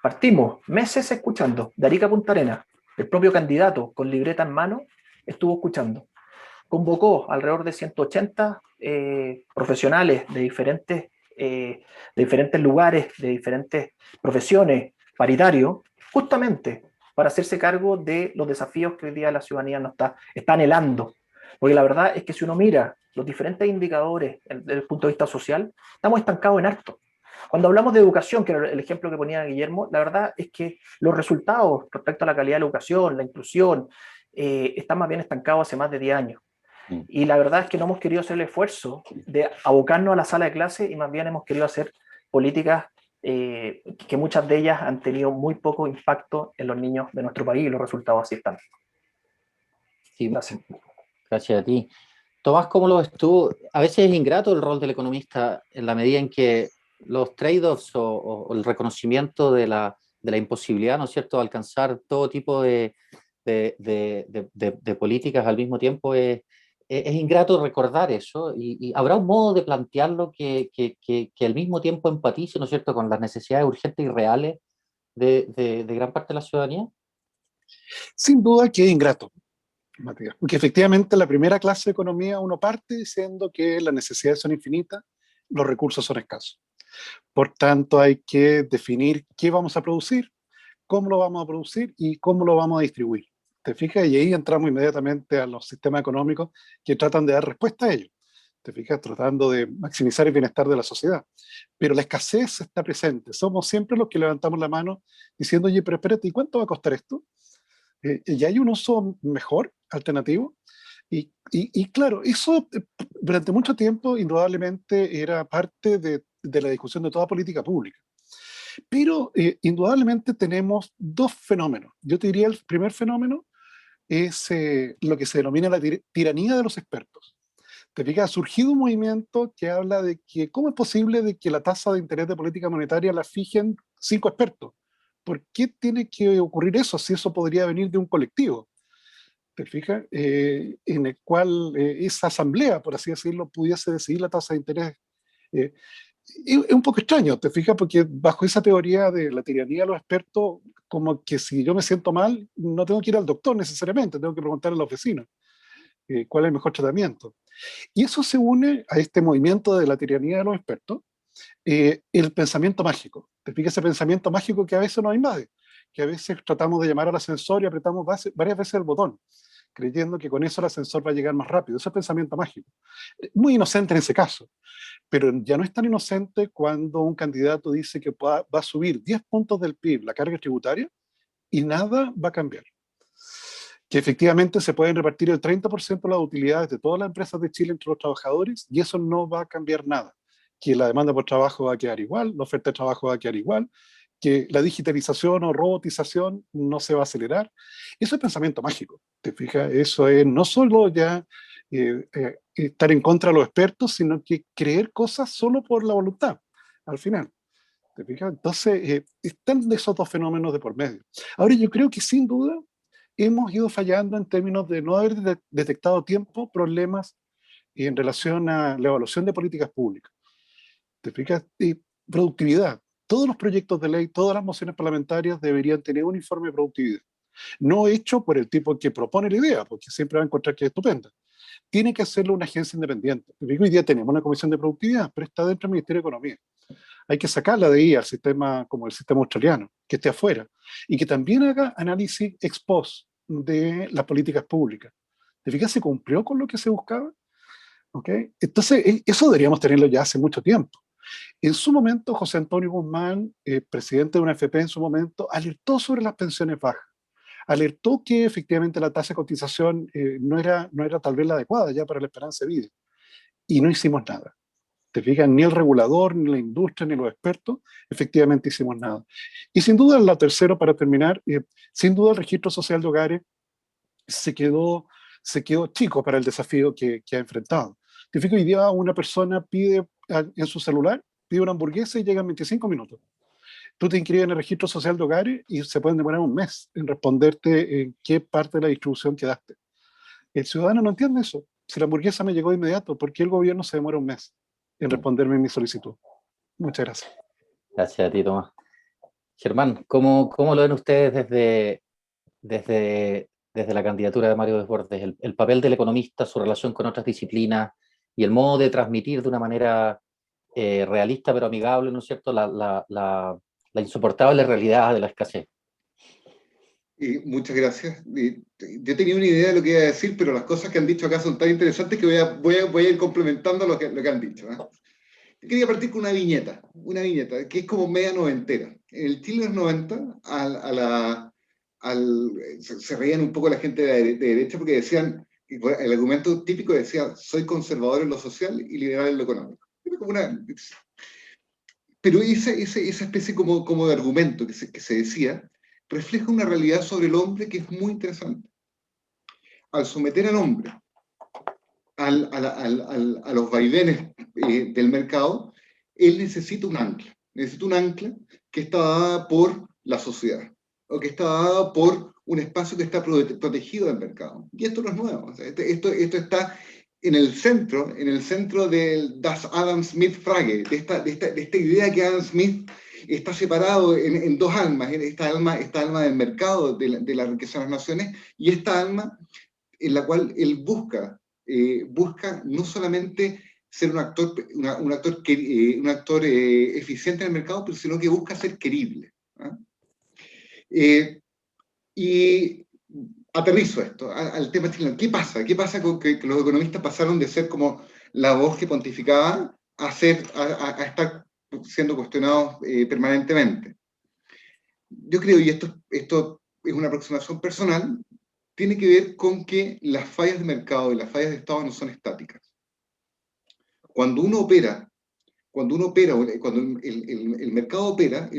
partimos meses escuchando, de Arica a Punta Arenas, el propio candidato con libreta en mano estuvo escuchando. Convocó alrededor de 180 profesionales de diferentes lugares, de diferentes profesiones, paritarios, justamente para hacerse cargo de los desafíos que hoy día la ciudadanía no está anhelando. Porque la verdad es que si uno mira los diferentes indicadores desde el punto de vista social, estamos estancados en harto. Cuando hablamos de educación, que era el ejemplo que ponía Guillermo, la verdad es que los resultados respecto a la calidad de la educación, la inclusión, están más bien estancados hace más de 10 años. Y la verdad es que no hemos querido hacer el esfuerzo de abocarnos a la sala de clase y más bien hemos querido hacer políticas que muchas de ellas han tenido muy poco impacto en los niños de nuestro país y los resultados así están. Sí, gracias a ti. Tomás, ¿cómo lo ves tú? A veces es ingrato el rol del economista en la medida en que los trade-offs o el reconocimiento de la imposibilidad, ¿no es cierto?, de alcanzar todo tipo de políticas al mismo tiempo es ingrato recordar eso y habrá un modo de plantearlo que al mismo tiempo empatice, ¿no es cierto?, con las necesidades urgentes y reales de gran parte de la ciudadanía. Sin duda que es ingrato, Matías, porque efectivamente la primera clase de economía uno parte diciendo que las necesidades son infinitas, los recursos son escasos. Por tanto, hay que definir qué vamos a producir, cómo lo vamos a producir y cómo lo vamos a distribuir. ¿Te fijas? Y ahí entramos inmediatamente a los sistemas económicos que tratan de dar respuesta a ello. ¿Te fijas? Tratando de maximizar el bienestar de la sociedad. Pero la escasez está presente. Somos siempre los que levantamos la mano diciendo, oye, pero espérate, ¿y cuánto va a costar esto? ¿Y hay un uso mejor, alternativo? Y claro, eso durante mucho tiempo indudablemente era parte de la discusión de toda política pública. Pero indudablemente tenemos dos fenómenos. Yo te diría el primer fenómeno es lo que se denomina la tiranía de los expertos. Te fijas, ha surgido un movimiento que habla de que cómo es posible de que la tasa de interés de política monetaria la fijen 5 expertos. ¿Por qué tiene que ocurrir eso si eso podría venir de un colectivo? ¿Te fijas? En el cual esa asamblea, por así decirlo, pudiese decidir la tasa de interés. Es un poco extraño, ¿te fijas? Porque bajo esa teoría de la tiranía de los expertos, como que si yo me siento mal, no tengo que ir al doctor necesariamente, tengo que preguntar a la oficina cuál es el mejor tratamiento. Y eso se une a este movimiento de la tiranía de los expertos, el pensamiento mágico. ¿Te fijas? Ese pensamiento mágico que a veces nos invade, que a veces tratamos de llamar al ascensor y apretamos varias veces el botón, creyendo que con eso el ascensor va a llegar más rápido. Ese es pensamiento mágico. Muy inocente en ese caso, pero ya no es tan inocente cuando un candidato dice que va a subir 10 puntos del PIB la carga tributaria y nada va a cambiar. Que efectivamente se pueden repartir el 30% de las utilidades de todas las empresas de Chile entre los trabajadores y eso no va a cambiar nada. Que la demanda por trabajo va a quedar igual, la oferta de trabajo va a quedar igual, que la digitalización o robotización no se va a acelerar. Eso es pensamiento mágico, ¿te fijas? Eso es no solo ya estar en contra de los expertos, sino que creer cosas solo por la voluntad, al final. ¿Te fijas? Entonces, están esos dos fenómenos de por medio. Ahora, yo creo que sin duda hemos ido fallando en términos de no haber detectado a tiempo problemas en relación a la evaluación de políticas públicas. ¿Te fijas? Productividad. Todos los proyectos de ley, todas las mociones parlamentarias deberían tener un informe de productividad. No hecho por el tipo que propone la idea, porque siempre va a encontrar que es estupenda. Tiene que hacerlo una agencia independiente. Hoy día tenemos una comisión de productividad, pero está dentro del Ministerio de Economía. Hay que sacarla de ahí al sistema como el sistema australiano, que esté afuera, y que también haga análisis ex post de las políticas públicas. ¿Te fijas? ¿Se cumplió con lo que se buscaba? ¿Okay? Entonces, eso deberíamos tenerlo ya hace mucho tiempo. En su momento, José Antonio Guzmán, presidente de una AFP en su momento, alertó sobre las pensiones bajas. Alertó que efectivamente la tasa de cotización no era tal vez la adecuada ya para la esperanza de vida. Y no hicimos nada. Te fijas, ni el regulador, ni la industria, ni los expertos, efectivamente hicimos nada. Y sin duda, la tercera, para terminar, sin duda el registro social de hogares se quedó chico para el desafío que ha enfrentado. Te fijas, hoy día una persona pide en su celular, pide una hamburguesa y llega en 25 minutos. Tú te inscribes en el registro social de hogares y se pueden demorar un mes en responderte en qué parte de la distribución quedaste. El ciudadano no entiende eso. Si la hamburguesa me llegó de inmediato, ¿por qué el gobierno se demora un mes en responderme mi solicitud? Muchas gracias. Gracias a ti, Tomás. Germán, ¿cómo lo ven ustedes desde la candidatura de Mario Desbordes? El papel del economista, su relación con otras disciplinas y el modo de transmitir de una manera realista pero amigable, ¿no es cierto?, la insoportable realidad de la escasez. Muchas gracias. Yo tenía una idea de lo que iba a decir, pero las cosas que han dicho acá son tan interesantes que voy a ir complementando lo que han dicho. Yo quería partir con una viñeta, que es como media noventera. En el Chile de los 90, se reían un poco la gente de derecha porque decían, el argumento típico decía, soy conservador en lo social y liberal en lo económico. Era como pero esa especie como de argumento que se decía, refleja una realidad sobre el hombre que es muy interesante. Al someter al hombre a los vaivenes del mercado, él necesita un ancla que está dada por la sociedad, o que está dada por un espacio que está protegido del mercado. Y esto no es nuevo. O sea, esto está en el centro del Das Adam Smith Frage, de esta idea que Adam Smith está separado en dos almas, esta alma del mercado, de la riqueza de las naciones, y esta alma en la cual él busca no solamente ser un actor eficiente en el mercado, pero sino que busca ser querible. Y aterrizo esto al tema chileno. ¿Qué pasa? ¿Qué pasa con que los economistas pasaron de ser como la voz que pontificaba a estar siendo cuestionados permanentemente? Yo creo, y esto es una aproximación personal, tiene que ver con que las fallas de mercado y las fallas de Estado no son estáticas. Cuando el mercado opera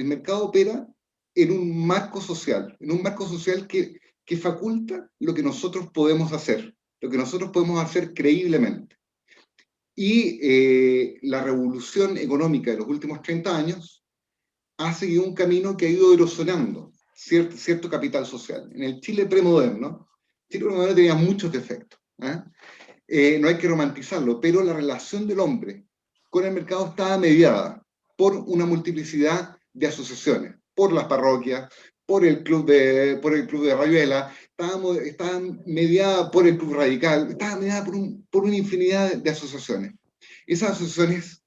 en un marco social que faculta lo que nosotros podemos hacer creíblemente. Y la revolución económica de los últimos 30 años ha seguido un camino que ha ido erosionando cierto capital social. En el Chile premoderno tenía muchos defectos. No hay que romantizarlo, pero la relación del hombre con el mercado estaba mediada por una multiplicidad de asociaciones, por las parroquias, por el club de Rayuela, estaba mediada por el Club Radical, estaba mediada por una infinidad de asociaciones. Esas asociaciones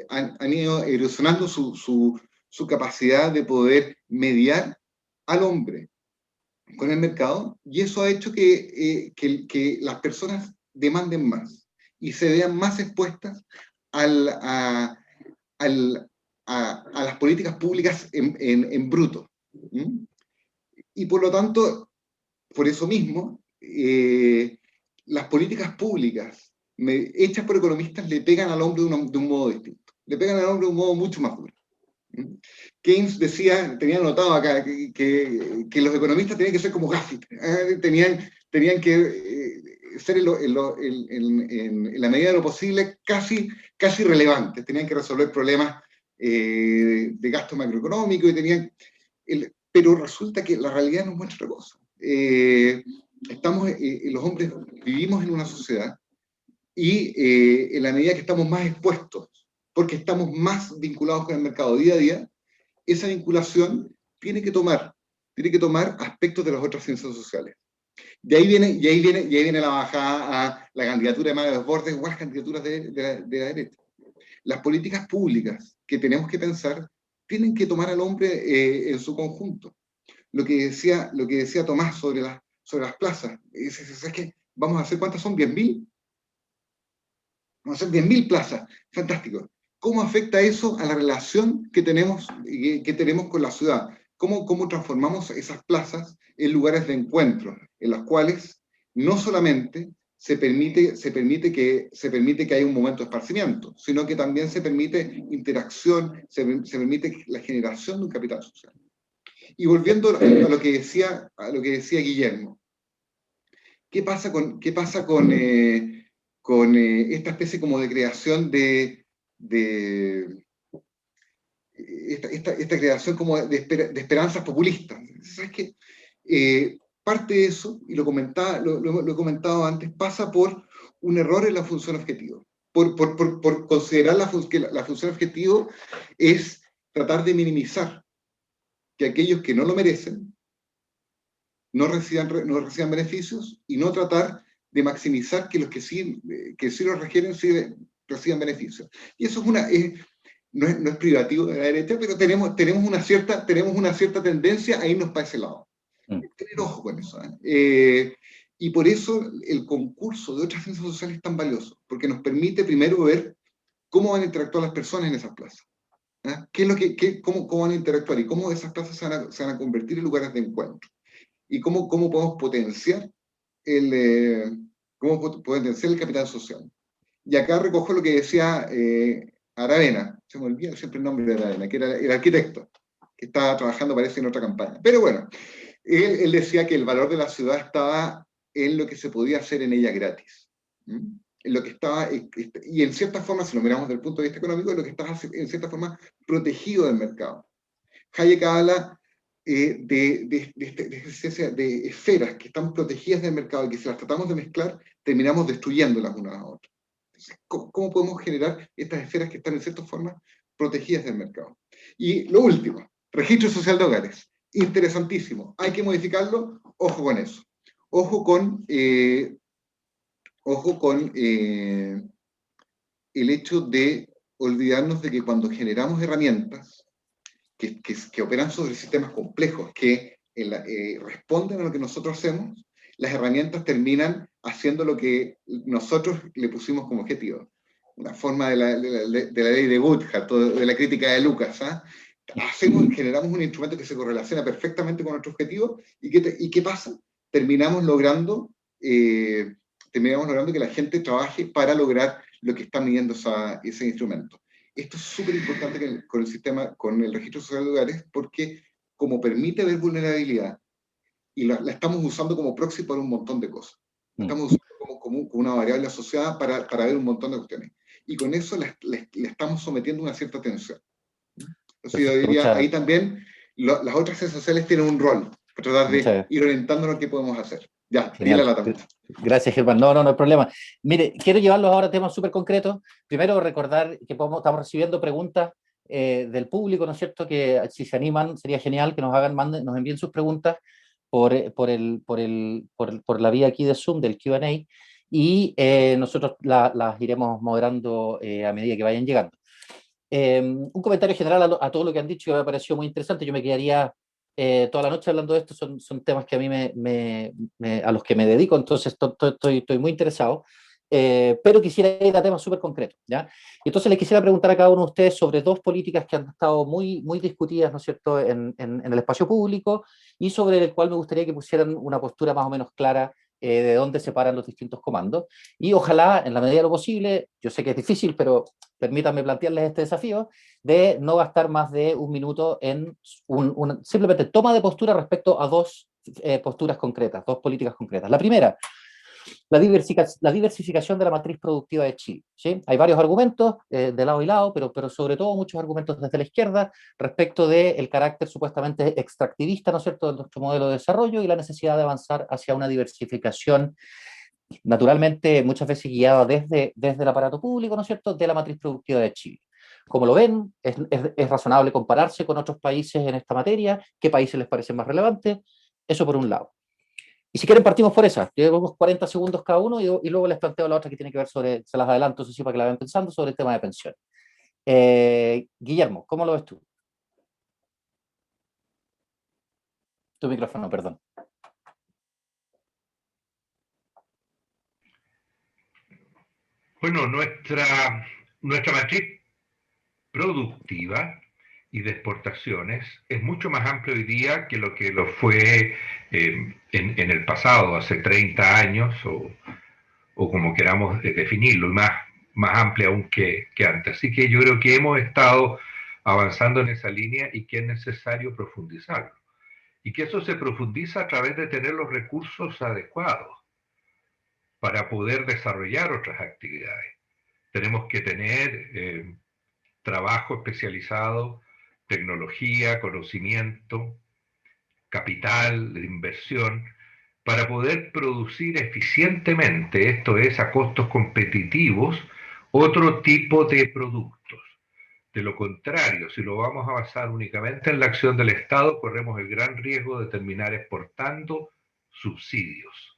han ido erosionando su capacidad de poder mediar al hombre con el mercado, y eso ha hecho que las personas demanden más y se vean más expuestas a las políticas públicas en bruto. Y por lo tanto, por eso mismo, las políticas públicas hechas por economistas le pegan al hombre de un modo distinto. Le pegan al hombre de un modo mucho más duro. Keynes tenía anotado acá que los economistas tenían que ser como Gaffit, tenían que ser en la medida de lo posible casi relevantes, tenían que resolver problemas de gasto macroeconómico, pero resulta que la realidad nos muestra otra cosa. Los hombres vivimos en una sociedad y en la medida que estamos más expuestos, porque estamos más vinculados con el mercado día a día, esa vinculación tiene que tomar aspectos de las otras ciencias sociales. Y ahí viene la bajada a la candidatura de Mario Desbordes o las candidaturas de la derecha. Las políticas públicas que tenemos que pensar tienen que tomar al hombre en su conjunto. Lo que decía Tomás sobre las plazas, es que vamos a hacer, ¿cuántas son? ¿10.000? Vamos a hacer 10.000 plazas, fantástico. ¿Cómo afecta eso a la relación que tenemos con la ciudad? ¿Cómo transformamos esas plazas en lugares de encuentro, en los cuales no solamente se permite que haya un momento de esparcimiento, sino que también se permite interacción, se permite la generación de un capital social? Y volviendo a lo que decía Guillermo, ¿qué pasa con esta especie como de creación esta creación como de esperanzas populistas? ¿Sabes qué? Parte de eso, y lo he comentado antes, pasa por un error en la función objetivo. Por considerar que la función objetivo es tratar de minimizar que aquellos que no lo merecen no reciban beneficios, y no tratar de maximizar que los que sí los requieren sí reciban beneficios. Y eso no es privativo de la derecha, pero tenemos una cierta tendencia a irnos para ese lado. Tener ojo con eso. Y por eso el concurso de otras ciencias sociales es tan valioso, porque nos permite primero ver cómo van a interactuar las personas en esas plazas. ¿Cómo van a interactuar y cómo esas plazas se van a convertir en lugares de encuentro? Y cómo podemos potenciar el capital social. Y acá recojo lo que decía Aravena, se me olvida siempre el nombre de Aravena, que era el arquitecto, que estaba trabajando, parece, en otra campaña. Pero bueno, él decía que el valor de la ciudad estaba en lo que se podía hacer en ella gratis. En lo que estaba, y en cierta forma, si lo miramos desde el punto de vista económico, en lo que estaba en cierta forma protegido del mercado. Hayek habla de esferas que están protegidas del mercado, y que si las tratamos de mezclar, terminamos destruyéndolas unas a otras. Entonces, ¿cómo podemos generar estas esferas que están en cierta forma protegidas del mercado? Y lo último, registro social de hogares. Interesantísimo. Hay que modificarlo. Ojo con eso. Ojo con el hecho de olvidarnos de que cuando generamos herramientas que operan sobre sistemas complejos, que responden a lo que nosotros hacemos, las herramientas terminan haciendo lo que nosotros le pusimos como objetivo. Una forma de la ley de Goodhart, de la crítica de Lucas. Generamos un instrumento que se correlaciona perfectamente con nuestro objetivo, y ¿qué pasa? Terminamos logrando que la gente trabaje para lograr lo que está midiendo ese instrumento. Esto es súper importante con el sistema, con el registro social de hogares, porque como permite ver vulnerabilidad, y la estamos usando como proxy para un montón de cosas. Estamos usando como una variable asociada para ver un montón de cuestiones. Y con eso le estamos sometiendo una cierta tensión. Entonces yo diría, ahí también las otras ciencias sociales tienen un rol, para tratar de ir orientándonos a qué podemos hacer. Ya, dile la tabla. Gracias, Germán. No hay problema. Mire, quiero llevarlos ahora a temas súper concretos. Primero, recordar que estamos recibiendo preguntas del público, ¿no es cierto? Que si se animan, sería genial que nos nos envíen sus preguntas por la vía aquí de Zoom, del Q&A, y nosotros las iremos moderando a medida que vayan llegando. Un comentario general a todo lo que han dicho, que me pareció muy interesante. Yo me quedaría toda la noche hablando de esto. Son temas que a mí a los que me dedico, entonces estoy muy interesado, pero quisiera ir a temas súper concretos, ¿ya? Y entonces les quisiera preguntar a cada uno de ustedes sobre dos políticas que han estado muy discutidas, ¿no es cierto?, en el espacio público, y sobre el cual me gustaría que pusieran una postura más o menos clara de dónde se paran los distintos comandos. Y ojalá, en la medida de lo posible, yo sé que es difícil, pero permítanme plantearles este desafío de no gastar más de un minuto en simplemente toma de postura respecto a dos posturas concretas, dos políticas concretas. La primera, la diversificación de la matriz productiva de Chile, ¿sí? Hay varios argumentos de lado y lado, pero sobre todo muchos argumentos desde la izquierda respecto del carácter supuestamente extractivista, ¿no es cierto?, de nuestro modelo de desarrollo, y la necesidad de avanzar hacia una diversificación, naturalmente muchas veces guiada desde el aparato público, ¿no es cierto?, de la matriz productiva de Chile. Como lo ven, es razonable compararse con otros países en esta materia. ¿Qué países les parecen más relevantes? Eso por un lado. Y si quieren partimos por esa, llevamos 40 segundos cada uno y luego les planteo la otra que tiene que ver sobre, se las adelanto, eso sí, para que la vayan pensando, sobre el tema de pensiones. Guillermo, ¿cómo lo ves tú? Tu micrófono, perdón. Bueno, nuestra matriz productiva y de exportaciones es mucho más amplia hoy día que lo fue en el pasado, hace 30 años, o como queramos definirlo, y más amplia aún que antes. Así que yo creo que hemos estado avanzando en esa línea y que es necesario profundizarlo. Y que eso se profundiza a través de tener los recursos adecuados para poder desarrollar otras actividades. Tenemos que tener trabajo especializado, tecnología, conocimiento, capital, de inversión, para poder producir eficientemente, esto es, a costos competitivos, otro tipo de productos. De lo contrario, si lo vamos a basar únicamente en la acción del Estado, corremos el gran riesgo de terminar exportando subsidios,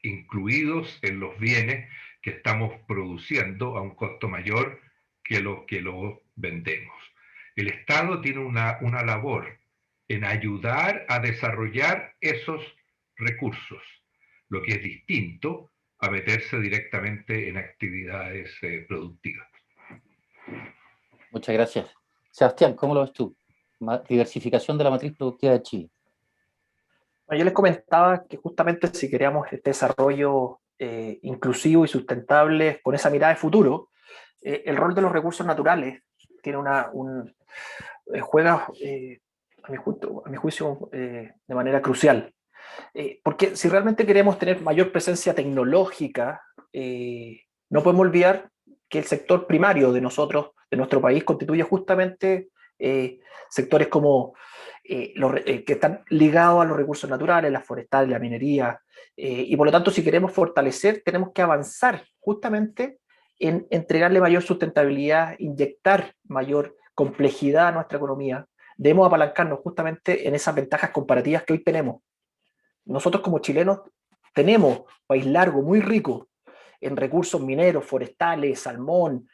incluidos en los bienes que estamos produciendo a un costo mayor que lo que lo vendemos. El Estado tiene una labor en ayudar a desarrollar esos recursos, lo que es distinto a meterse directamente en actividades productivas. Muchas gracias. Sebastián, ¿cómo lo ves tú? Diversificación de la matriz productiva de Chile. Bueno, yo les comentaba que justamente si queríamos este desarrollo inclusivo y sustentable con esa mirada de futuro, el rol de los recursos naturales tiene juega, a mi juicio, de manera crucial. Porque si realmente queremos tener mayor presencia tecnológica, no podemos olvidar que el sector primario de nosotros, de nuestro país, constituye justamente sectores como que están ligados a los recursos naturales, las forestales, la minería, y por lo tanto, si queremos fortalecer, tenemos que avanzar justamente en entregarle mayor sustentabilidad, inyectar mayor complejidad a nuestra economía. Debemos apalancarnos justamente en esas ventajas comparativas que hoy tenemos. Nosotros como chilenos tenemos un país largo, muy rico en recursos mineros, forestales, salmón,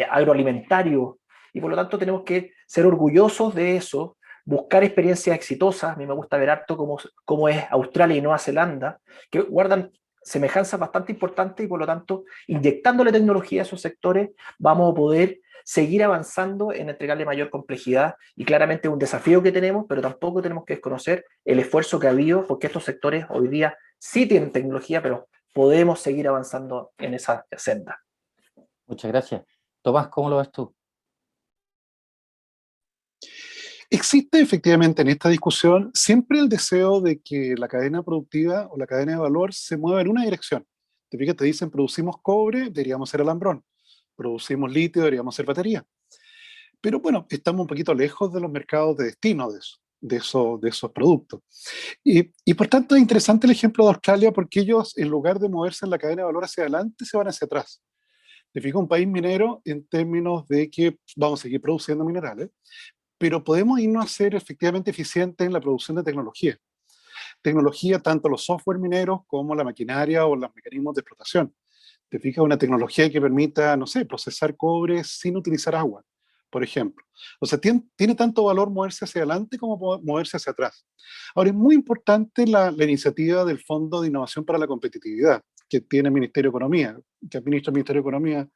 agroalimentarios, y por lo tanto tenemos que ser orgullosos de eso, buscar experiencias exitosas. A mí me gusta ver harto cómo es Australia y Nueva Zelanda, que guardan semejanzas bastante importantes y por lo tanto, inyectándole tecnología a esos sectores, vamos a poder seguir avanzando en entregarle mayor complejidad, y claramente es un desafío que tenemos, pero tampoco tenemos que desconocer el esfuerzo que ha habido, porque estos sectores hoy día sí tienen tecnología, pero podemos seguir avanzando en esa senda. Muchas gracias. Tomás, ¿cómo lo ves tú? Existe efectivamente en esta discusión siempre el deseo de que la cadena productiva o la cadena de valor se mueva en una dirección. Te fijas, te dicen producimos cobre, deberíamos ser alambrón. Producimos litio, deberíamos ser batería. Pero bueno, estamos un poquito lejos de los mercados de destino de esos productos. Y por tanto es interesante el ejemplo de Australia, porque ellos, en lugar de moverse en la cadena de valor hacia adelante, se van hacia atrás. Te fijas, un país minero en términos de que vamos a seguir produciendo minerales, pero podemos irnos a ser efectivamente eficientes en la producción de tecnología. Tecnología, tanto los software mineros como la maquinaria o los mecanismos de explotación. Te fijas, una tecnología que permita, no sé, procesar cobre sin utilizar agua, por ejemplo. O sea, tiene tanto valor moverse hacia adelante como moverse hacia atrás. Ahora, es muy importante la iniciativa del Fondo de Innovación para la Competitividad, que tiene el Ministerio de Economía, que administra el Ministerio de Economía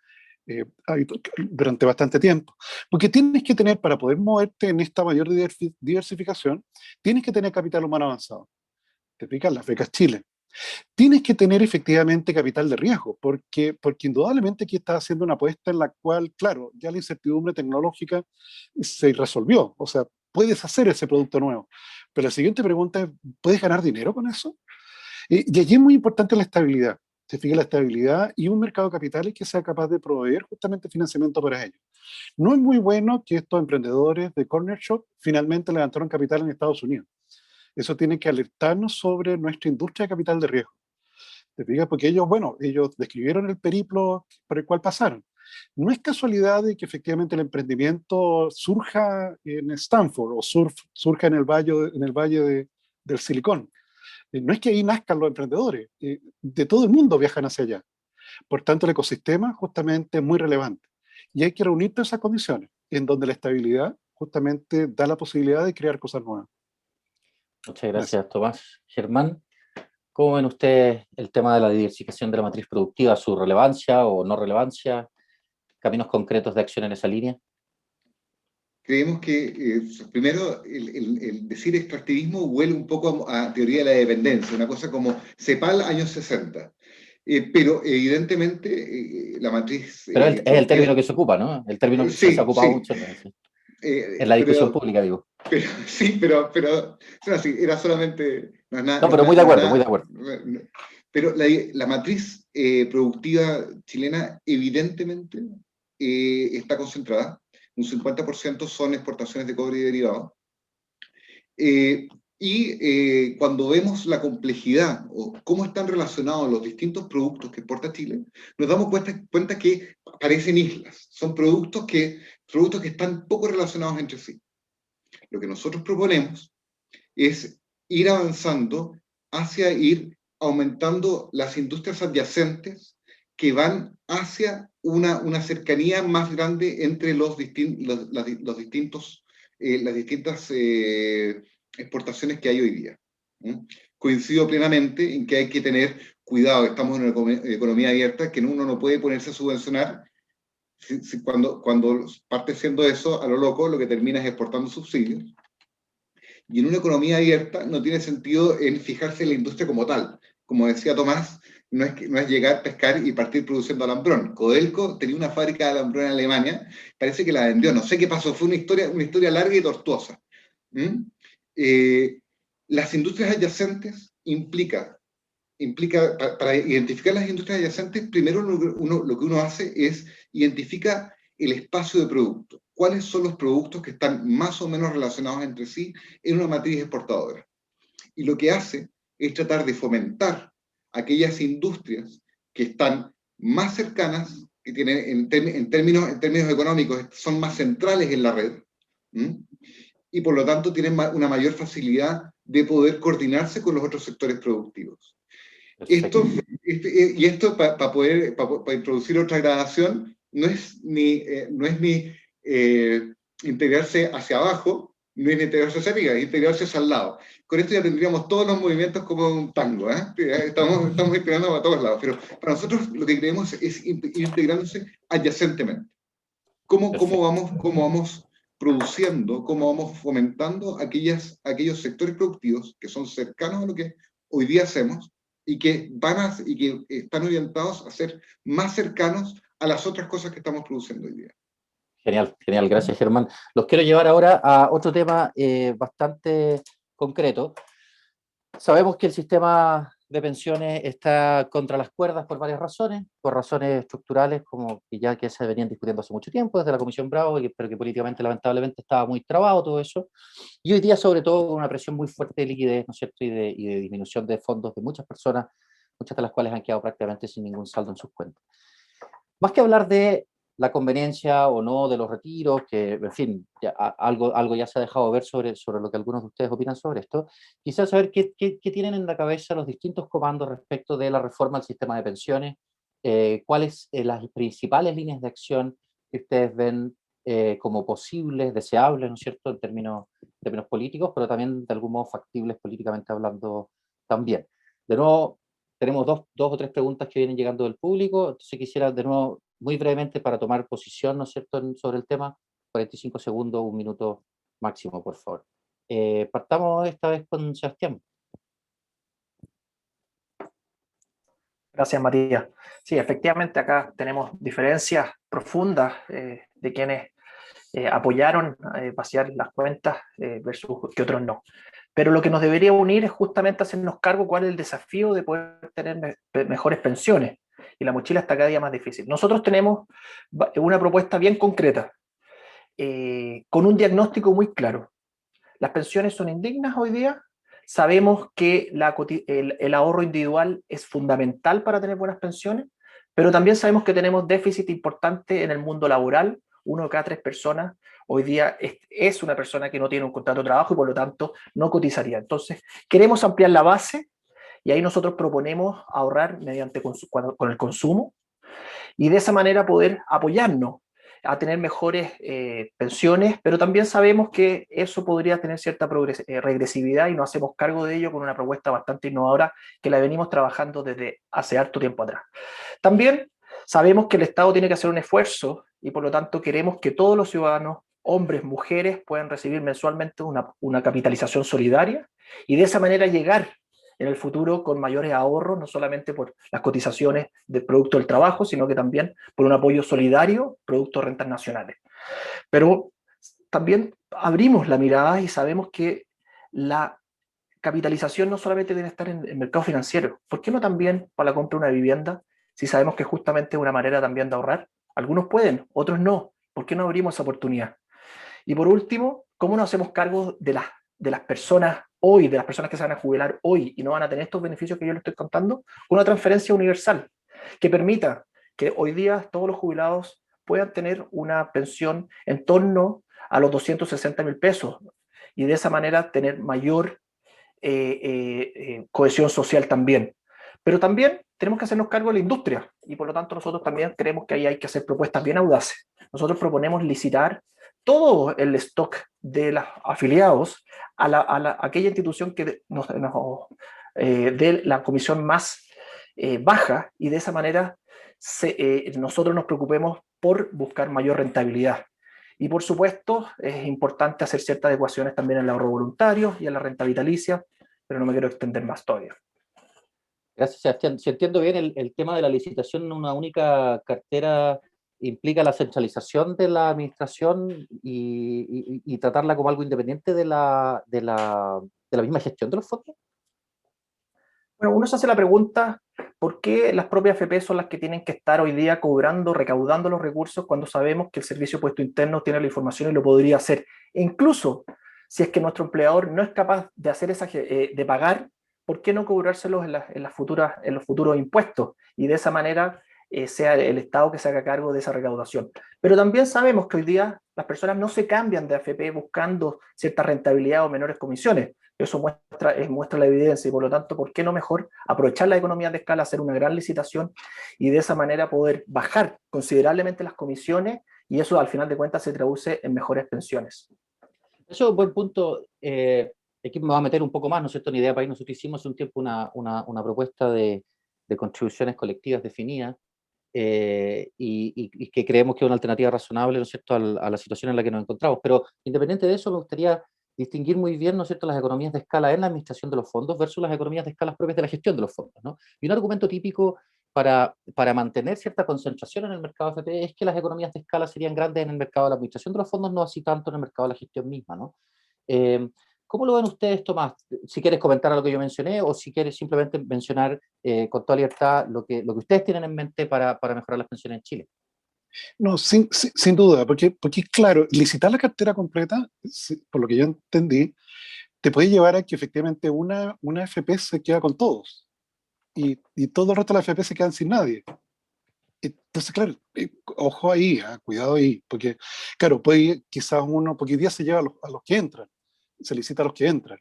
durante bastante tiempo. Porque tienes que tener, para poder moverte en esta mayor diversificación, tienes que tener capital humano avanzado. Te fijas, las becas Chile. Tienes que tener efectivamente capital de riesgo, porque indudablemente aquí estás haciendo una apuesta en la cual, claro, ya la incertidumbre tecnológica se resolvió. O sea, puedes hacer ese producto nuevo. Pero la siguiente pregunta es, ¿puedes ganar dinero con eso? Y allí es muy importante la estabilidad. Se fija, la estabilidad y un mercado de capitales que sea capaz de proveer justamente financiamiento para ellos. No es muy bueno que estos emprendedores de Corner Shop finalmente levantaron capital en Estados Unidos. Eso tiene que alertarnos sobre nuestra industria de capital de riesgo. ¿Te fijas? Porque ellos, bueno, ellos describieron el periplo por el cual pasaron. No es casualidad de que efectivamente el emprendimiento surja en Stanford o surja en el valle del Silicón. No es que ahí nazcan los emprendedores, de todo el mundo viajan hacia allá. Por tanto, el ecosistema justamente es muy relevante. Y hay que reunir todas esas condiciones, en donde la estabilidad justamente da la posibilidad de crear cosas nuevas. Muchas gracias, Tomás. Germán, ¿cómo ven ustedes el tema de la diversificación de la matriz productiva, su relevancia o no relevancia, caminos concretos de acción en esa línea? Creemos que, primero, el decir extractivismo huele un poco a teoría de la dependencia, una cosa como CEPAL años 60. Pero evidentemente la matriz... Pero es el término que se ocupa, ¿no? El término que se ha ocupado mucho en la discusión pública, digo. Pero, sí, pero no, sí, era solamente... No, pero muy de acuerdo, muy de acuerdo. Pero la matriz productiva chilena evidentemente está concentrada. Un 50% son exportaciones de cobre y derivados. Cuando vemos la complejidad o cómo están relacionados los distintos productos que exporta Chile, nos damos cuenta que parecen islas. Son productos que están poco relacionados entre sí. Lo que nosotros proponemos es ir avanzando hacia ir aumentando las industrias adyacentes que van hacia una cercanía más grande entre las distintas exportaciones que hay hoy día. Coincido plenamente en que hay que tener cuidado, estamos en una economía abierta, que uno no puede ponerse a subvencionar cuando parte siendo eso a lo loco, lo que termina es exportando subsidios. Y en una economía abierta no tiene sentido en fijarse en la industria como tal. Como decía Tomás, no es llegar, pescar y partir produciendo alambrón. Codelco tenía una fábrica de alambrón en Alemania, parece que la vendió, no sé qué pasó, fue una historia larga y tortuosa. Las industrias adyacentes implica para identificar las industrias adyacentes, primero lo que uno hace es identificar el espacio de producto. ¿Cuáles son los productos que están más o menos relacionados entre sí en una matriz exportadora? Y lo que hace es tratar de fomentar aquellas industrias que están más cercanas, que tienen en términos económicos, son más centrales en la red, y por lo tanto tienen una mayor facilidad de poder coordinarse con los otros sectores productivos. Esto para introducir otra gradación, no es ni integrarse hacia abajo, no es integrarse hacia arriba, es integrarse hacia el lado. Con esto ya tendríamos todos los movimientos como un tango, estamos integrando para todos lados, pero para nosotros lo que creemos es ir integrándose adyacentemente. ¿Cómo vamos produciendo, cómo vamos fomentando aquellos sectores productivos que son cercanos a lo que hoy día hacemos y que están orientados a ser más cercanos a las otras cosas que estamos produciendo hoy día? Genial, genial, gracias Germán. Los quiero llevar ahora a otro tema bastante concreto. Sabemos que el sistema de pensiones está contra las cuerdas por varias razones, por razones estructurales, como que se venían discutiendo hace mucho tiempo, desde la Comisión Bravo, pero que políticamente lamentablemente estaba muy trabado todo eso, y hoy día sobre todo con una presión muy fuerte de liquidez, ¿no es cierto?, y de disminución de fondos de muchas personas, muchas de las cuales han quedado prácticamente sin ningún saldo en sus cuentas. Más que hablar de la conveniencia o no de los retiros, que, en fin, algo ya se ha dejado ver sobre lo que algunos de ustedes opinan sobre esto, quisiera saber qué tienen en la cabeza los distintos comandos respecto de la reforma al sistema de pensiones, cuáles las principales líneas de acción que ustedes ven como posibles, deseables, ¿no es cierto?, en términos políticos, pero también de algún modo factibles políticamente hablando también. De nuevo, tenemos dos o tres preguntas que vienen llegando del público, entonces quisiera de nuevo, muy brevemente, para tomar posición, ¿no es cierto?, sobre el tema, 45 segundos, 1 minuto máximo, por favor. Partamos esta vez con Sebastián. Gracias, Matías. Sí, efectivamente acá tenemos diferencias profundas de quienes apoyaron vaciar las cuentas versus que otros no. Pero lo que nos debería unir es justamente hacernos cargo cuál es el desafío de poder tener mejores pensiones. Y la mochila está cada día más difícil. Nosotros tenemos una propuesta bien concreta, con un diagnóstico muy claro. Las pensiones son indignas hoy día. Sabemos que el ahorro individual es fundamental para tener buenas pensiones, pero también sabemos que tenemos déficit importante en el mundo laboral. 1 de cada 3 personas hoy día es una persona que no tiene un contrato de trabajo y por lo tanto no cotizaría. Entonces, queremos ampliar la base Y ahí nosotros proponemos ahorrar mediante con el consumo y de esa manera poder apoyarnos a tener mejores pensiones, pero también sabemos que eso podría tener cierta regresividad y nos hacemos cargo de ello con una propuesta bastante innovadora que la venimos trabajando desde hace harto tiempo atrás. También sabemos que el Estado tiene que hacer un esfuerzo y por lo tanto queremos que todos los ciudadanos, hombres, mujeres, puedan recibir mensualmente una capitalización solidaria y de esa manera llegar en el futuro con mayores ahorros, no solamente por las cotizaciones del producto del trabajo, sino que también por un apoyo solidario, producto de rentas nacionales. Pero también abrimos la mirada y sabemos que la capitalización no solamente debe estar en el mercado financiero. ¿Por qué no también para la compra de una vivienda? Si sabemos que justamente es una manera también de ahorrar. Algunos pueden, otros no. ¿Por qué no abrimos esa oportunidad? Y por último, ¿cómo nos hacemos cargo de las personas hoy, de las personas que se van a jubilar hoy y no van a tener estos beneficios que yo les estoy contando? Una transferencia universal que permita que hoy día todos los jubilados puedan tener una pensión en torno a los 260.000 pesos y de esa manera tener mayor cohesión social también. Pero también tenemos que hacernos cargo de la industria y por lo tanto nosotros también creemos que ahí hay que hacer propuestas bien audaces. Nosotros proponemos licitar todo el stock de los afiliados a aquella institución que dé la comisión más baja y de esa manera nosotros nos preocupemos por buscar mayor rentabilidad. Y por supuesto es importante hacer ciertas adecuaciones también en el ahorro voluntario y en la renta vitalicia, pero no me quiero extender más todavía. Gracias, Sebastián. Si entiendo bien, el tema de la licitación en una única cartera implica la centralización de la administración y tratarla como algo independiente de la misma gestión de los fondos. Bueno, uno se hace la pregunta, ¿por qué las propias AFP son las que tienen que estar hoy día recaudando los recursos cuando sabemos que el Servicio de Puesto Interno tiene la información y lo podría hacer? E incluso, si es que nuestro empleador no es capaz de hacer de pagar, ¿por qué no cobrárselos en los futuros impuestos? Y de esa manera sea el Estado que se haga cargo de esa recaudación. Pero también sabemos que hoy día las personas no se cambian de AFP buscando cierta rentabilidad o menores comisiones. Eso muestra la evidencia y por lo tanto, ¿por qué no mejor aprovechar la economía de escala, hacer una gran licitación y de esa manera poder bajar considerablemente las comisiones y eso al final de cuentas se traduce en mejores pensiones? Eso es un buen punto. Aquí me va a meter un poco más, ¿no es cierto? En Idea País nosotros hicimos hace un tiempo una propuesta de contribuciones colectivas definidas y que creemos que es una alternativa razonable, ¿no es cierto?, a la situación en la que nos encontramos. Pero independiente de eso, me gustaría distinguir muy bien, ¿no es cierto?, las economías de escala en la administración de los fondos versus las economías de escala propias de la gestión de los fondos, ¿no? Y un argumento típico para mantener cierta concentración en el mercado FP es que las economías de escala serían grandes en el mercado de la administración de los fondos, no así tanto en el mercado de la gestión misma, ¿no? ¿Cómo lo ven ustedes, Tomás? Si quieres comentar a lo que yo mencioné o si quieres simplemente mencionar con toda libertad lo que ustedes tienen en mente para mejorar las pensiones en Chile. No, sin duda, porque claro, licitar la cartera completa, por lo que yo entendí, te puede llevar a que efectivamente una AFP se queda con todos y todo el resto de las AFP se quedan sin nadie. Entonces, claro, ojo ahí, cuidado ahí, porque claro, puede quizás porque hoy día se lleva a los que entran, se licita a los que entran.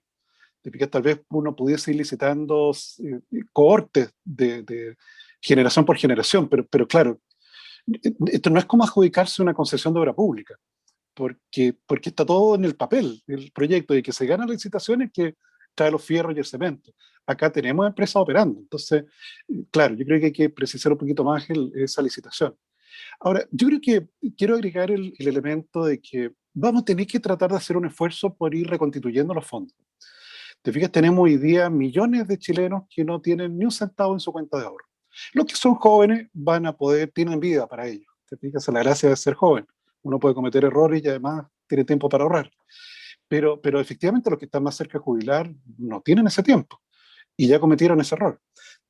Tal vez uno pudiese ir licitando cohortes de generación por generación, pero claro, esto no es como adjudicarse una concesión de obra pública, porque está todo en el papel, el proyecto, y que se gana la licitación es que trae los fierros y el cemento. Acá tenemos empresas operando, entonces, claro, yo creo que hay que precisar un poquito más esa licitación. Ahora, yo creo que quiero agregar el elemento de que vamos a tener que tratar de hacer un esfuerzo por ir reconstituyendo los fondos. Te fijas, tenemos hoy día millones de chilenos que no tienen ni un centavo en su cuenta de ahorro. Los que son jóvenes tienen vida para ello. Te fijas, la gracia de ser joven. Uno puede cometer errores y además tiene tiempo para ahorrar. Pero efectivamente los que están más cerca de jubilar no tienen ese tiempo y ya cometieron ese error.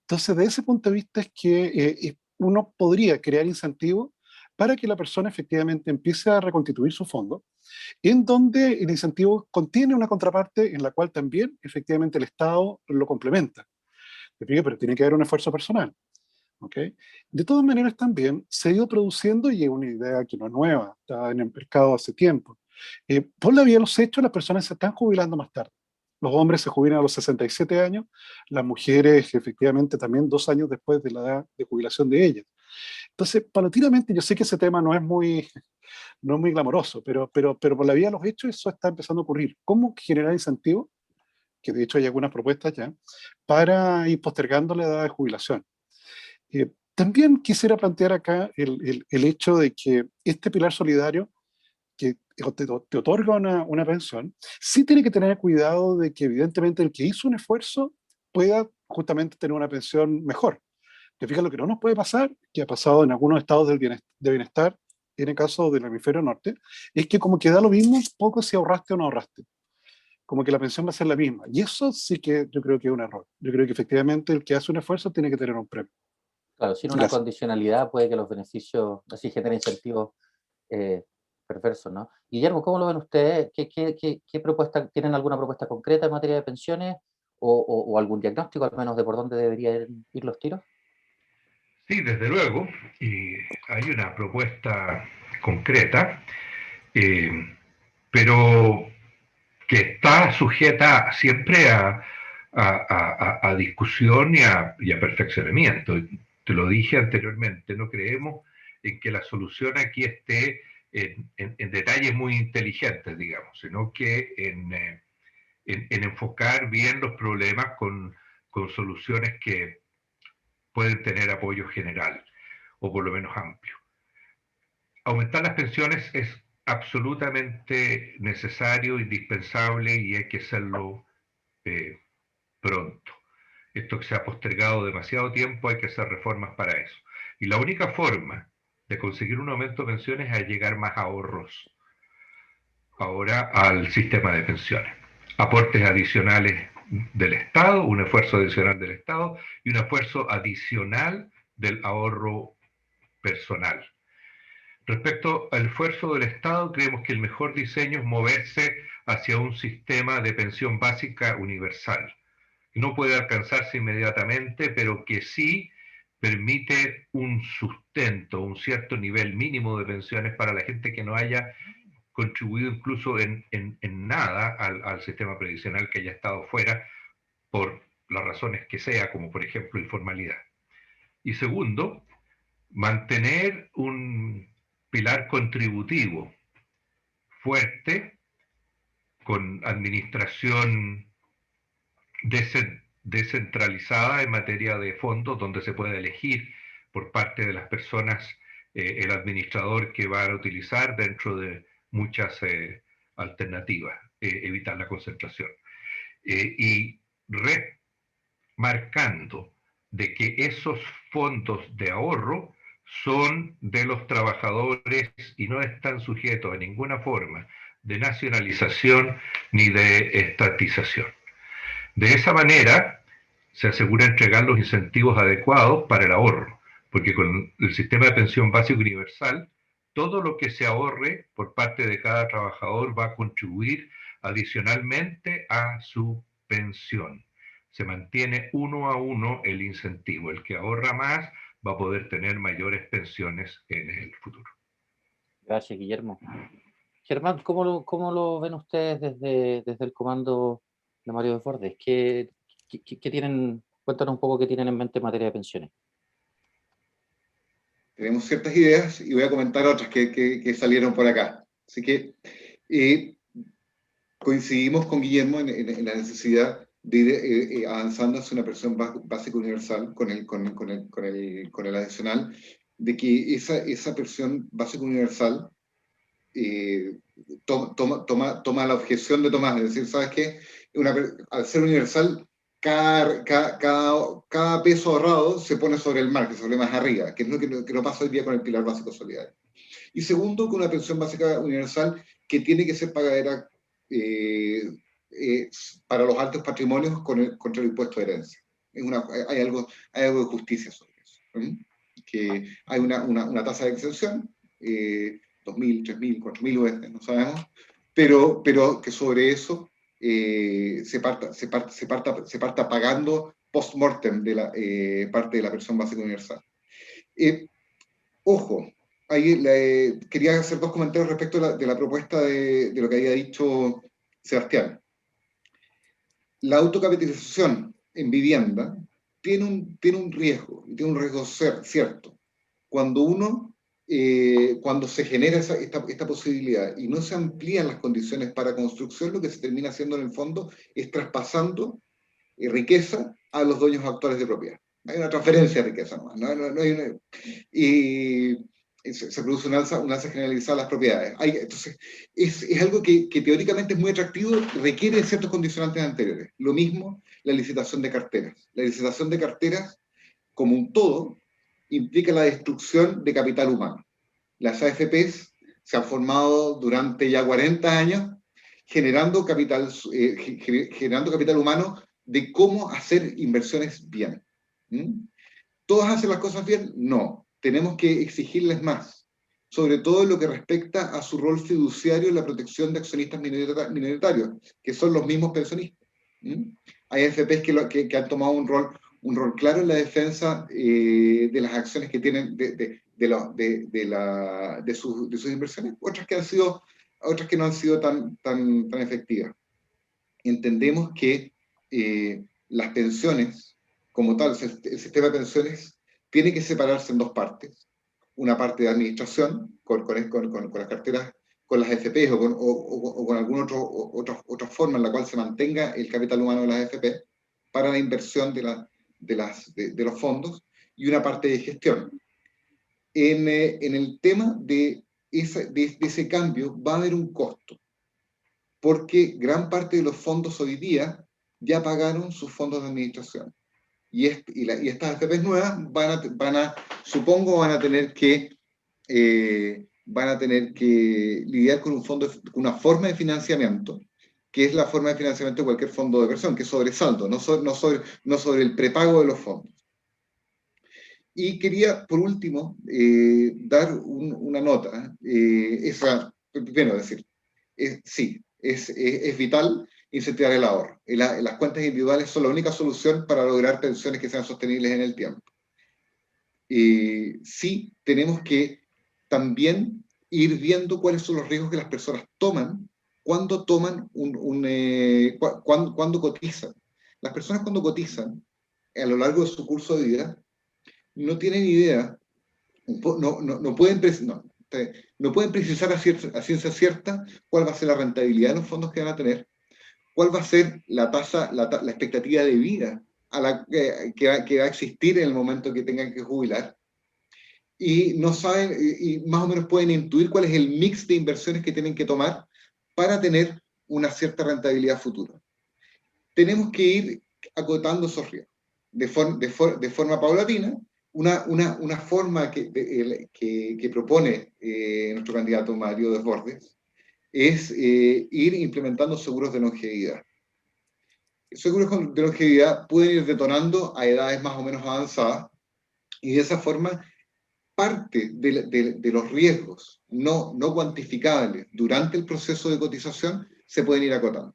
Entonces, de ese punto de vista es que uno podría crear incentivos para que la persona efectivamente empiece a reconstituir su fondo, en donde el incentivo contiene una contraparte en la cual también efectivamente el Estado lo complementa. Pero tiene que haber un esfuerzo personal. ¿Okay? De todas maneras también se ha ido produciendo, y es una idea que no es nueva, está en el mercado hace tiempo. Por la vía de los hechos, las personas se están jubilando más tarde. los hombres se jubilan a los 67 años, las mujeres efectivamente también 2 años después de la edad de jubilación de ellas. Entonces, paulatinamente, yo sé que ese tema no es muy glamoroso, pero por la vía de los hechos eso está empezando a ocurrir. ¿Cómo generar incentivos? Que de hecho hay algunas propuestas ya, para ir postergando la edad de jubilación. También quisiera plantear acá el hecho de que este pilar solidario que te otorga una pensión, sí tiene que tener cuidado de que evidentemente el que hizo un esfuerzo pueda justamente tener una pensión mejor. Te fijas, lo que no nos puede pasar, que ha pasado en algunos estados de bienestar, en el caso del hemisferio norte, es que como que da lo mismo un poco si ahorraste o no ahorraste. Como que la pensión va a ser la misma. Y eso sí que yo creo que es un error. Yo creo que efectivamente el que hace un esfuerzo tiene que tener un premio. Claro, sin una Gracias. condicionalidad puede que los beneficios así generen incentivos perversos, ¿no? Guillermo, ¿cómo lo ven ustedes? ¿Qué propuesta, tienen alguna propuesta concreta en materia de pensiones o algún diagnóstico al menos de por dónde deberían ir los tiros? Sí, desde luego, y hay una propuesta concreta, pero que está sujeta siempre a discusión y a perfeccionamiento. Te lo dije anteriormente, no creemos en que la solución aquí esté en detalles muy inteligentes, digamos, sino que en enfocar bien los problemas con soluciones que pueden tener apoyo general o por lo menos amplio. Aumentar las pensiones es absolutamente necesario, indispensable y hay que hacerlo pronto. Esto que se ha postergado demasiado tiempo, hay que hacer reformas para eso. Y la única forma de conseguir un aumento de pensiones es llegar más ahorros ahora al sistema de pensiones. Aportes adicionales del Estado, un esfuerzo adicional del Estado y un esfuerzo adicional del ahorro personal. Respecto al esfuerzo del Estado, creemos que el mejor diseño es moverse hacia un sistema de pensión básica universal. No puede alcanzarse inmediatamente, pero que sí permite un sustento, un cierto nivel mínimo de pensiones para la gente que no haya contribuido incluso en nada al sistema previsional, que haya estado fuera por las razones que sea, como por ejemplo informalidad. Y segundo, mantener un pilar contributivo fuerte con administración descentralizada en materia de fondos, donde se puede elegir por parte de las personas el administrador que van a utilizar dentro de muchas alternativas, evitar la concentración. Y remarcando de que esos fondos de ahorro son de los trabajadores y no están sujetos a ninguna forma de nacionalización ni de estatización. De esa manera se asegura entregar los incentivos adecuados para el ahorro, porque con el sistema de pensión básica universal, todo lo que se ahorre por parte de cada trabajador va a contribuir adicionalmente a su pensión. Se mantiene 1 a 1 el incentivo. El que ahorra más va a poder tener mayores pensiones en el futuro. Gracias, Guillermo. Germán, ¿cómo lo ven ustedes desde el comando de Mario Desbordes? ¿Qué tienen? Cuéntanos un poco qué tienen en mente en materia de pensiones. Tenemos ciertas ideas y voy a comentar otras que salieron por acá. Así que coincidimos con Guillermo en la necesidad de ir avanzando hacia una pensión básica universal con el adicional, de que esa pensión básica universal toma la objeción de Tomás, es decir, ¿sabes qué? Al ser universal, cada peso ahorrado se pone sobre el mar, que se pone más arriba, que es lo que no pasa hoy día con el pilar básico solidario. Y segundo, con una pensión básica universal que tiene que ser pagadera para los altos patrimonios contra el impuesto de herencia. Hay algo de justicia sobre eso. Que hay una tasa de exención, 2.000, 3.000, 4.000 UF, no sabemos, pero que sobre eso se parta pagando post-mortem de la parte de la pensión básica universal. Ojo, ahí quería hacer 2 comentarios respecto de la propuesta de lo que había dicho Sebastián. la autocapitalización en vivienda tiene un riesgo, cierto. Cuando se genera esta posibilidad y no se amplían las condiciones para construcción, lo que se termina haciendo en el fondo es traspasando riqueza a los dueños actuales de propiedad. Hay una transferencia de riqueza nomás, no hay y se produce un alza generalizada de las propiedades. Entonces, es algo que teóricamente es muy atractivo, requiere de ciertos condicionantes anteriores. Lo mismo la licitación de carteras. La licitación de carteras, como un todo, implica la destrucción de capital humano. Las AFPs se han formado durante ya 40 años generando capital humano de cómo hacer inversiones bien. ¿Mm? ¿Todas hacen las cosas bien? No. Tenemos que exigirles más, sobre todo en lo que respecta a su rol fiduciario en la protección de accionistas minoritarios, que son los mismos pensionistas. ¿Mm? Hay AFPs que han tomado un rol claro en la defensa de las acciones que tienen de sus inversiones, otras que no han sido tan efectivas. Entendemos que las pensiones, como tal, el sistema de pensiones tiene que separarse en dos partes. Una parte de administración, con las carteras, con las FPs o con alguna otra forma en la cual se mantenga el capital humano de las FP para la inversión de los fondos, y una parte de gestión. En el tema de ese cambio va a haber un costo, porque gran parte de los fondos hoy día ya pagaron sus fondos de administración. Y estas AFPs nuevas supongo, van a tener que lidiar con una forma de financiamiento, que es la forma de financiamiento de cualquier fondo de inversión, que es sobre saldo, no sobre el prepago de los fondos. Y quería, por último, dar una nota. Primero decir, sí, es vital incentivar el ahorro. Las cuentas individuales son la única solución para lograr pensiones que sean sostenibles en el tiempo. Sí, tenemos que también ir viendo cuáles son los riesgos que las personas toman cuando cuando cotizan. Las personas cuando cotizan, a lo largo de su curso de vida, no tienen idea, no pueden precisar a ciencia cierta cuál va a ser la rentabilidad de los fondos que van a tener, cuál va a ser la expectativa de vida que va a existir en el momento que tengan que jubilar, y no saben, y más o menos pueden intuir cuál es el mix de inversiones que tienen que tomar para tener una cierta rentabilidad futura. Tenemos que ir acotando esos riesgos de forma paulatina. Una forma que propone nuestro candidato Mario Desbordes es ir implementando seguros de longevidad. Seguros de longevidad pueden ir detonando a edades más o menos avanzadas, y de esa forma parte de los riesgos no cuantificables durante el proceso de cotización se pueden ir acotando.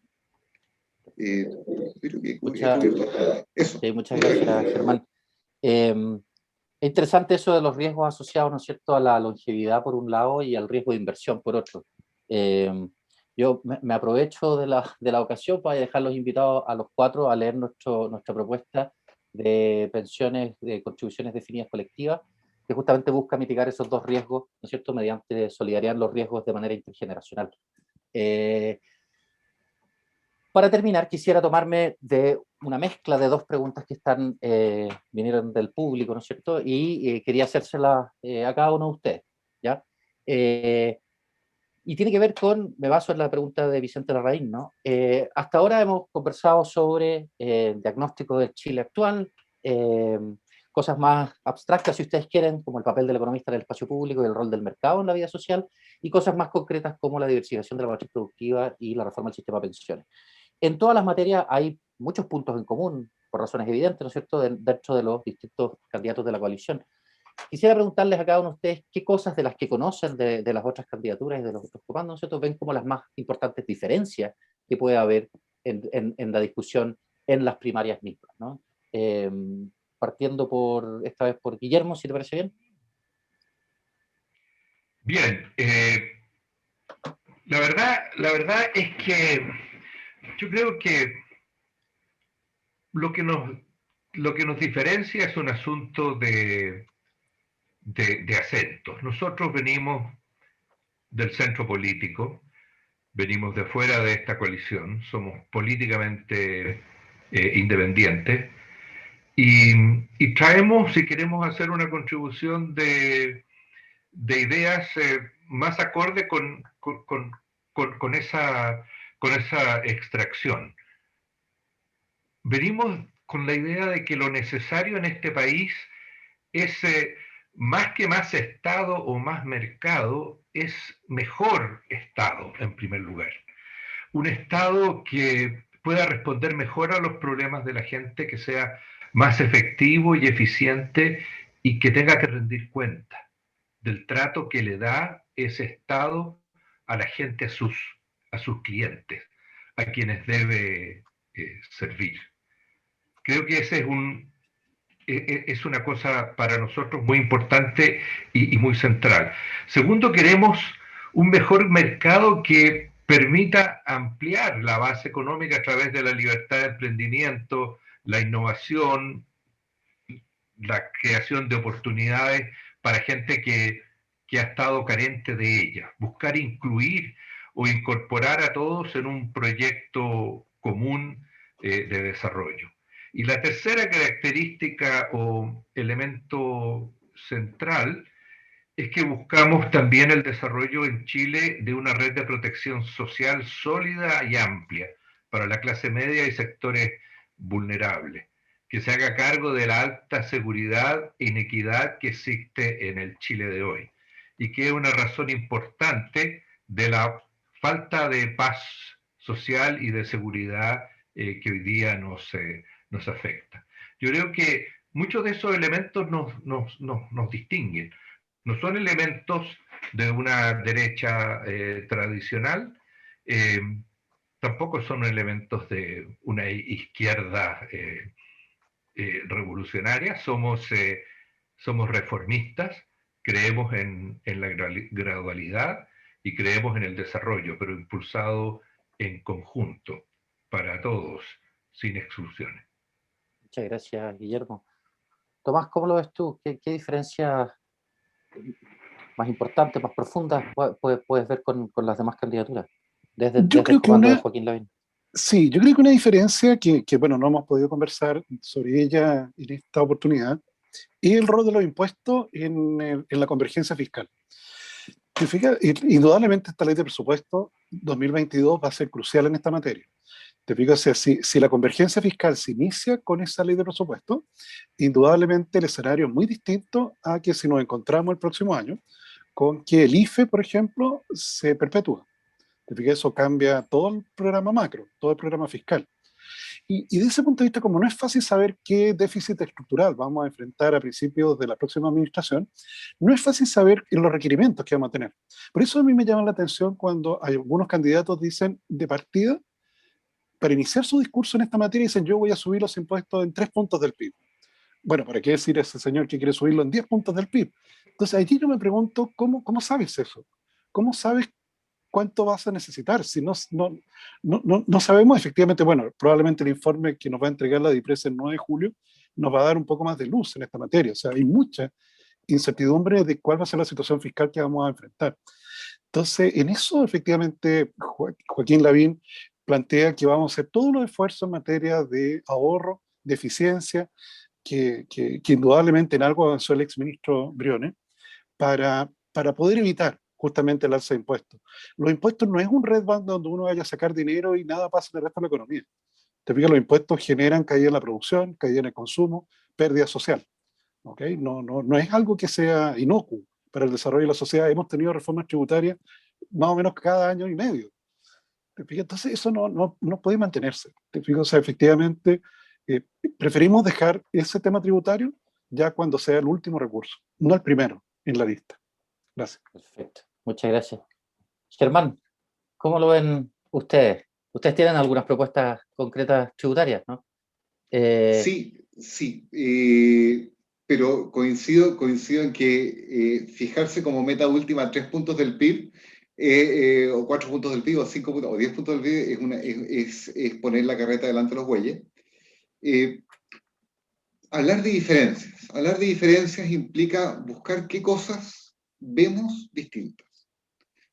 Eso. Sí, muchas gracias, Germán. Es interesante eso de los riesgos asociados, ¿no es cierto?, a la longevidad por un lado y al riesgo de inversión por otro. Yo me aprovecho de la ocasión para dejar los invitados a los cuatro a leer nuestra propuesta de pensiones de contribuciones definidas colectivas, que justamente busca mitigar esos dos riesgos, ¿no es cierto?, mediante solidaridad en los riesgos de manera intergeneracional. Para terminar, quisiera tomarme de una mezcla de dos preguntas que vinieron del público, ¿no es cierto?, y quería hacérselas a cada uno de ustedes, ¿ya? Y tiene que ver me baso en la pregunta de Vicente Larraín, ¿no? Hasta ahora hemos conversado sobre el diagnóstico del Chile actual, cosas más abstractas, si ustedes quieren, como el papel del economista en el espacio público y el rol del mercado en la vida social, y cosas más concretas como la diversificación de la matriz productiva y la reforma del sistema de pensiones. En todas las materias hay muchos puntos en común, por razones evidentes, ¿no es cierto?, dentro de los distintos candidatos de la coalición. Quisiera preguntarles a cada uno de ustedes qué cosas de las que conocen de las otras candidaturas y de los otros comandos, ¿no es cierto?, ven como las más importantes diferencias que puede haber en la discusión en las primarias mismas, ¿no? Partiendo esta vez por Guillermo, si te parece bien. Bien, la verdad es que yo creo que lo que nos diferencia es un asunto de acentos. Nosotros venimos del centro político, venimos de fuera de esta coalición, somos políticamente independientes y traemos, si queremos hacer una contribución de ideas más acorde con esa extracción. Venimos con la idea de que lo necesario en este país es más que más Estado o más mercado, es mejor Estado en primer lugar. Un Estado que pueda responder mejor a los problemas de la gente, que sea más efectivo y eficiente y que tenga que rendir cuenta del trato que le da ese Estado a la gente, a sus clientes, a quienes debe servir. Creo que ese es una cosa para nosotros muy importante y muy central. Segundo, queremos un mejor mercado que permita ampliar la base económica a través de la libertad de emprendimiento, la innovación, la creación de oportunidades para gente que ha estado carente de ellas. Buscar incluir o incorporar a todos en un proyecto común de desarrollo. Y la tercera característica o elemento central es que buscamos también el desarrollo en Chile de una red de protección social sólida y amplia para la clase media y sectores vulnerables, que se haga cargo de la alta seguridad e inequidad que existe en el Chile de hoy y que es una razón importante de la falta de paz social y de seguridad que hoy día nos afecta. Yo creo que muchos de esos elementos nos distinguen. No son elementos de una derecha tradicional, tampoco son elementos de una izquierda revolucionaria, somos reformistas, creemos en la gradualidad y creemos en el desarrollo, pero impulsado en conjunto, para todos, sin exclusiones. Muchas gracias, Guillermo. Tomás, ¿cómo lo ves tú? ¿Qué diferencias más importantes, más profundas puedes ver con las demás candidaturas? Desde el comando de Joaquín Lavín. Sí, yo creo que una diferencia que, bueno, no hemos podido conversar sobre ella en esta oportunidad es el rol de los impuestos en la convergencia fiscal. Indudablemente esta ley de presupuesto 2022 va a ser crucial en esta materia. Te fijas, si la convergencia fiscal se inicia con esa ley de presupuesto, indudablemente el escenario es muy distinto a que si nos encontramos el próximo año con que el IFE, por ejemplo, se perpetúa. Te fijas, eso cambia todo el programa macro, todo el programa fiscal. Y de ese punto de vista, como no es fácil saber qué déficit estructural vamos a enfrentar a principios de la próxima administración, no es fácil saber los requerimientos que vamos a tener. Por eso a mí me llama la atención cuando algunos candidatos dicen de partida, para iniciar su discurso en esta materia, dicen yo voy a subir los impuestos en 3 puntos del PIB. Bueno, ¿para qué decir ese señor que quiere subirlo en 10 puntos del PIB? Entonces allí yo me pregunto, ¿cómo sabes eso? ¿Cómo sabes cuánto vas a necesitar? Si no sabemos efectivamente, bueno, probablemente el informe que nos va a entregar la DIPRES el 9 de julio nos va a dar un poco más de luz en esta materia. O sea, hay mucha incertidumbre de cuál va a ser la situación fiscal que vamos a enfrentar. Entonces, en eso efectivamente Joaquín Lavín plantea que vamos a hacer todos los esfuerzos en materia de ahorro, de eficiencia, que indudablemente en algo avanzó el exministro Briones, para poder evitar justamente el alza de impuestos. Los impuestos no es un red band donde uno vaya a sacar dinero y nada pasa en el resto de la economía. Te fijas, los impuestos generan caída en la producción, caída en el consumo, pérdida social. ¿Okay? No es algo que sea inocuo para el desarrollo de la sociedad. Hemos tenido reformas tributarias más o menos cada año y medio. ¿Te fijas? Entonces eso no puede mantenerse. ¿Te fijas? O sea, efectivamente, preferimos dejar ese tema tributario ya cuando sea el último recurso, no el primero en la lista. Gracias. Perfecto, muchas gracias. Germán, ¿cómo lo ven ustedes? Ustedes tienen algunas propuestas concretas tributarias, ¿no? Sí, pero coincido en que fijarse como meta última 3 puntos del PIB, o 4 puntos del PIB, o 5 puntos, o 10 puntos del PIB, es poner la carreta delante de los bueyes. Hablar de diferencias implica buscar qué cosas vemos distintas.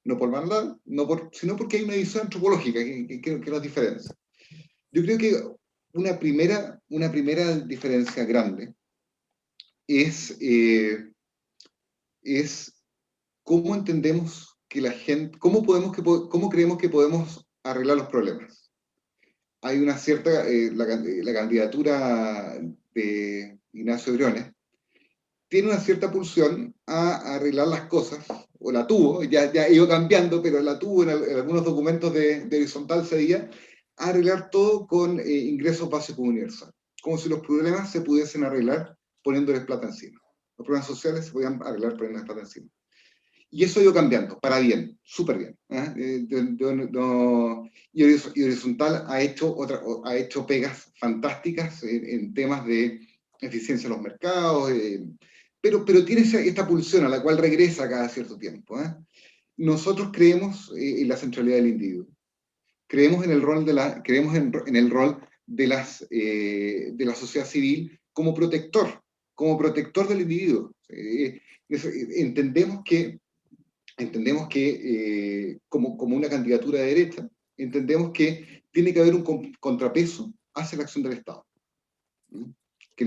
No por maldad, sino porque hay una visión antropológica que nos diferencia. Yo creo que una primera diferencia grande es cómo entendemos que la gente, cómo creemos que podemos arreglar los problemas. Hay una cierta, la candidatura de Ignacio Briones tiene una cierta pulsión a arreglar las cosas, o la tuvo, ya ha ido cambiando, pero la tuvo en algunos documentos de Horizontal Sevilla, a arreglar todo con ingresos básicos universales, como si los problemas se pudiesen arreglar poniéndoles plata encima. Los problemas sociales se podían arreglar poniéndoles plata encima. Y eso ha ido cambiando, para bien, súper bien. Y Horizontal ha hecho pegas fantásticas en temas de eficiencia de los mercados, pero tiene esta pulsión a la cual regresa cada cierto tiempo. Nosotros creemos en la centralidad del individuo. Creemos en el rol de la sociedad civil como protector del individuo. Entendemos que como una candidatura de derecha, entendemos que tiene que haber un contrapeso hacia la acción del Estado. Que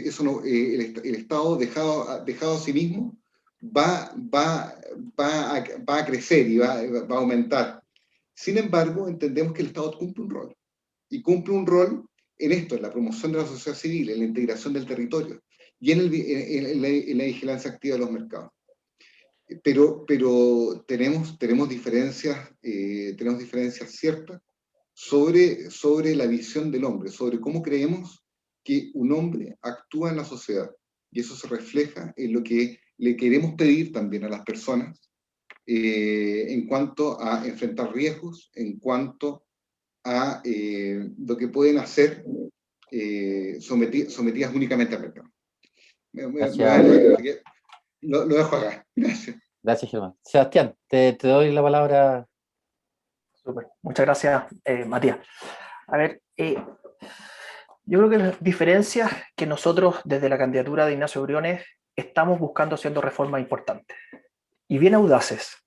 eso no, el Estado dejado a sí mismo va a crecer y va a aumentar. Sin embargo, entendemos que el Estado cumple un rol. Y cumple un rol en esto, en la promoción de la sociedad civil, en la integración del territorio y en la vigilancia activa de los mercados. Pero tenemos diferencias ciertas sobre la visión del hombre, sobre cómo creemos que un hombre actúa en la sociedad. Y eso se refleja en lo que le queremos pedir también a las personas en cuanto a enfrentar riesgos, en cuanto a lo que pueden hacer sometidas únicamente al mercado. Lo dejo acá. Gracias. Gracias, Germán. Sebastián, te doy la palabra. Súper. Muchas gracias, Matías. A ver, yo creo que las diferencias que nosotros desde la candidatura de Ignacio Briones estamos buscando haciendo reformas importantes y bien audaces.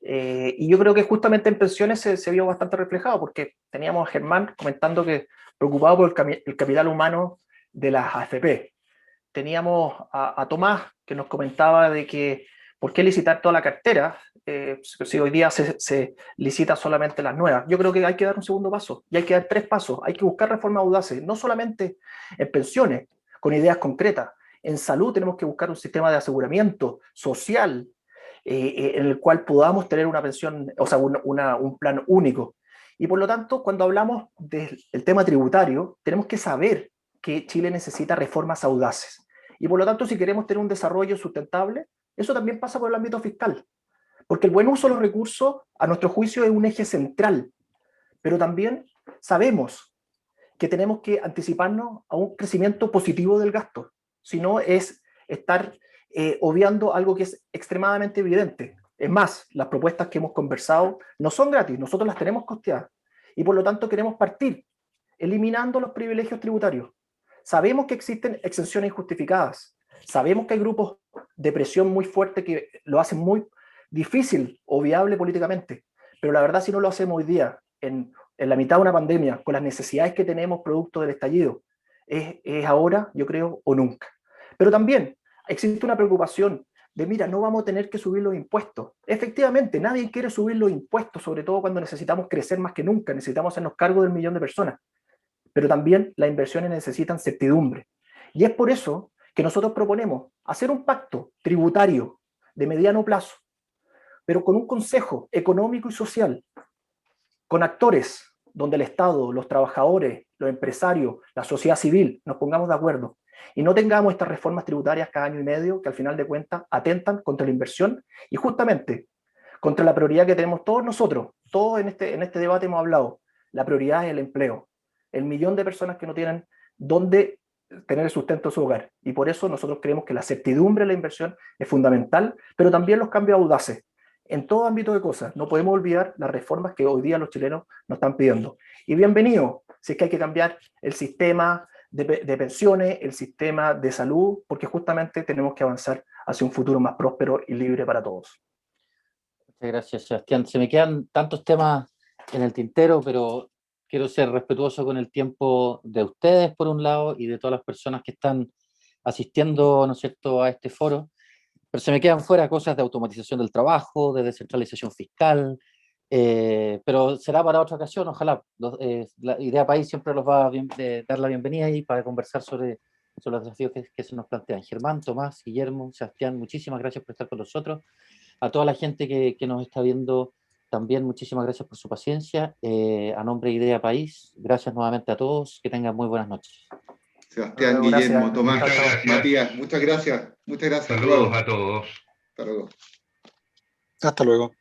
Y yo creo que justamente en pensiones se vio bastante reflejado, porque teníamos a Germán comentando que preocupado por el capital humano de las AFP. Teníamos a Tomás que nos comentaba de que por qué licitar toda la cartera si hoy día se licita solamente las nuevas. Yo creo que hay que dar un segundo paso y hay que dar 3 pasos. Hay que buscar reformas audaces, no solamente en pensiones, con ideas concretas. En salud tenemos que buscar un sistema de aseguramiento social en el cual podamos tener una pensión, o sea, un plan único. Y por lo tanto, cuando hablamos del tema tributario, tenemos que saber que Chile necesita reformas audaces. Y por lo tanto, si queremos tener un desarrollo sustentable, eso también pasa por el ámbito fiscal. Porque el buen uso de los recursos, a nuestro juicio, es un eje central. Pero también sabemos que tenemos que anticiparnos a un crecimiento positivo del gasto. Si no, es estar obviando algo que es extremadamente evidente. Es más, las propuestas que hemos conversado no son gratis, nosotros las tenemos costeadas. Y por lo tanto queremos partir eliminando los privilegios tributarios. Sabemos que existen exenciones injustificadas. Sabemos que hay grupos de presión muy fuerte que lo hacen muy difícil o viable políticamente. Pero la verdad, si no lo hacemos hoy día, en la mitad de una pandemia, con las necesidades que tenemos producto del estallido, es ahora, yo creo, o nunca. Pero también existe una preocupación de, mira, no vamos a tener que subir los impuestos. Efectivamente, nadie quiere subir los impuestos, sobre todo cuando necesitamos crecer más que nunca, necesitamos hacernos cargo del 1.000.000 de personas. Pero también las inversiones necesitan certidumbre. Y es por eso que nosotros proponemos hacer un pacto tributario de mediano plazo, pero con un consejo económico y social, con actores donde el Estado, los trabajadores, los empresarios, la sociedad civil, nos pongamos de acuerdo y no tengamos estas reformas tributarias cada año y medio que al final de cuentas atentan contra la inversión y justamente contra la prioridad que tenemos todos nosotros. Todos en este debate hemos hablado, la prioridad es el empleo, el 1.000.000 de personas que no tienen dónde tener el sustento de su hogar. Y por eso nosotros creemos que la certidumbre de la inversión es fundamental, pero también los cambios audaces en todo ámbito de cosas. No podemos olvidar las reformas que hoy día los chilenos nos están pidiendo. Y bienvenido, si es que hay que cambiar el sistema de pensiones, el sistema de salud, porque justamente tenemos que avanzar hacia un futuro más próspero y libre para todos. Muchas gracias, Sebastián. Se me quedan tantos temas en el tintero, pero quiero ser respetuoso con el tiempo de ustedes, por un lado, y de todas las personas que están asistiendo, ¿no es cierto?, a este foro. Pero se me quedan fuera cosas de automatización del trabajo, de descentralización fiscal, pero será para otra ocasión, ojalá. La Idea País siempre los va a dar la bienvenida y para conversar sobre los desafíos que se nos plantean. Germán, Tomás, Guillermo, Sebastián, muchísimas gracias por estar con nosotros. A toda la gente que nos está viendo, también muchísimas gracias por su paciencia. A nombre de Idea País, gracias nuevamente a todos, que tengan muy buenas noches. Sebastián, Luego, Guillermo, gracias. Tomás, Muchas gracias. Matías, muchas gracias. Muchas gracias. Saludos a todos. Hasta luego. Hasta luego.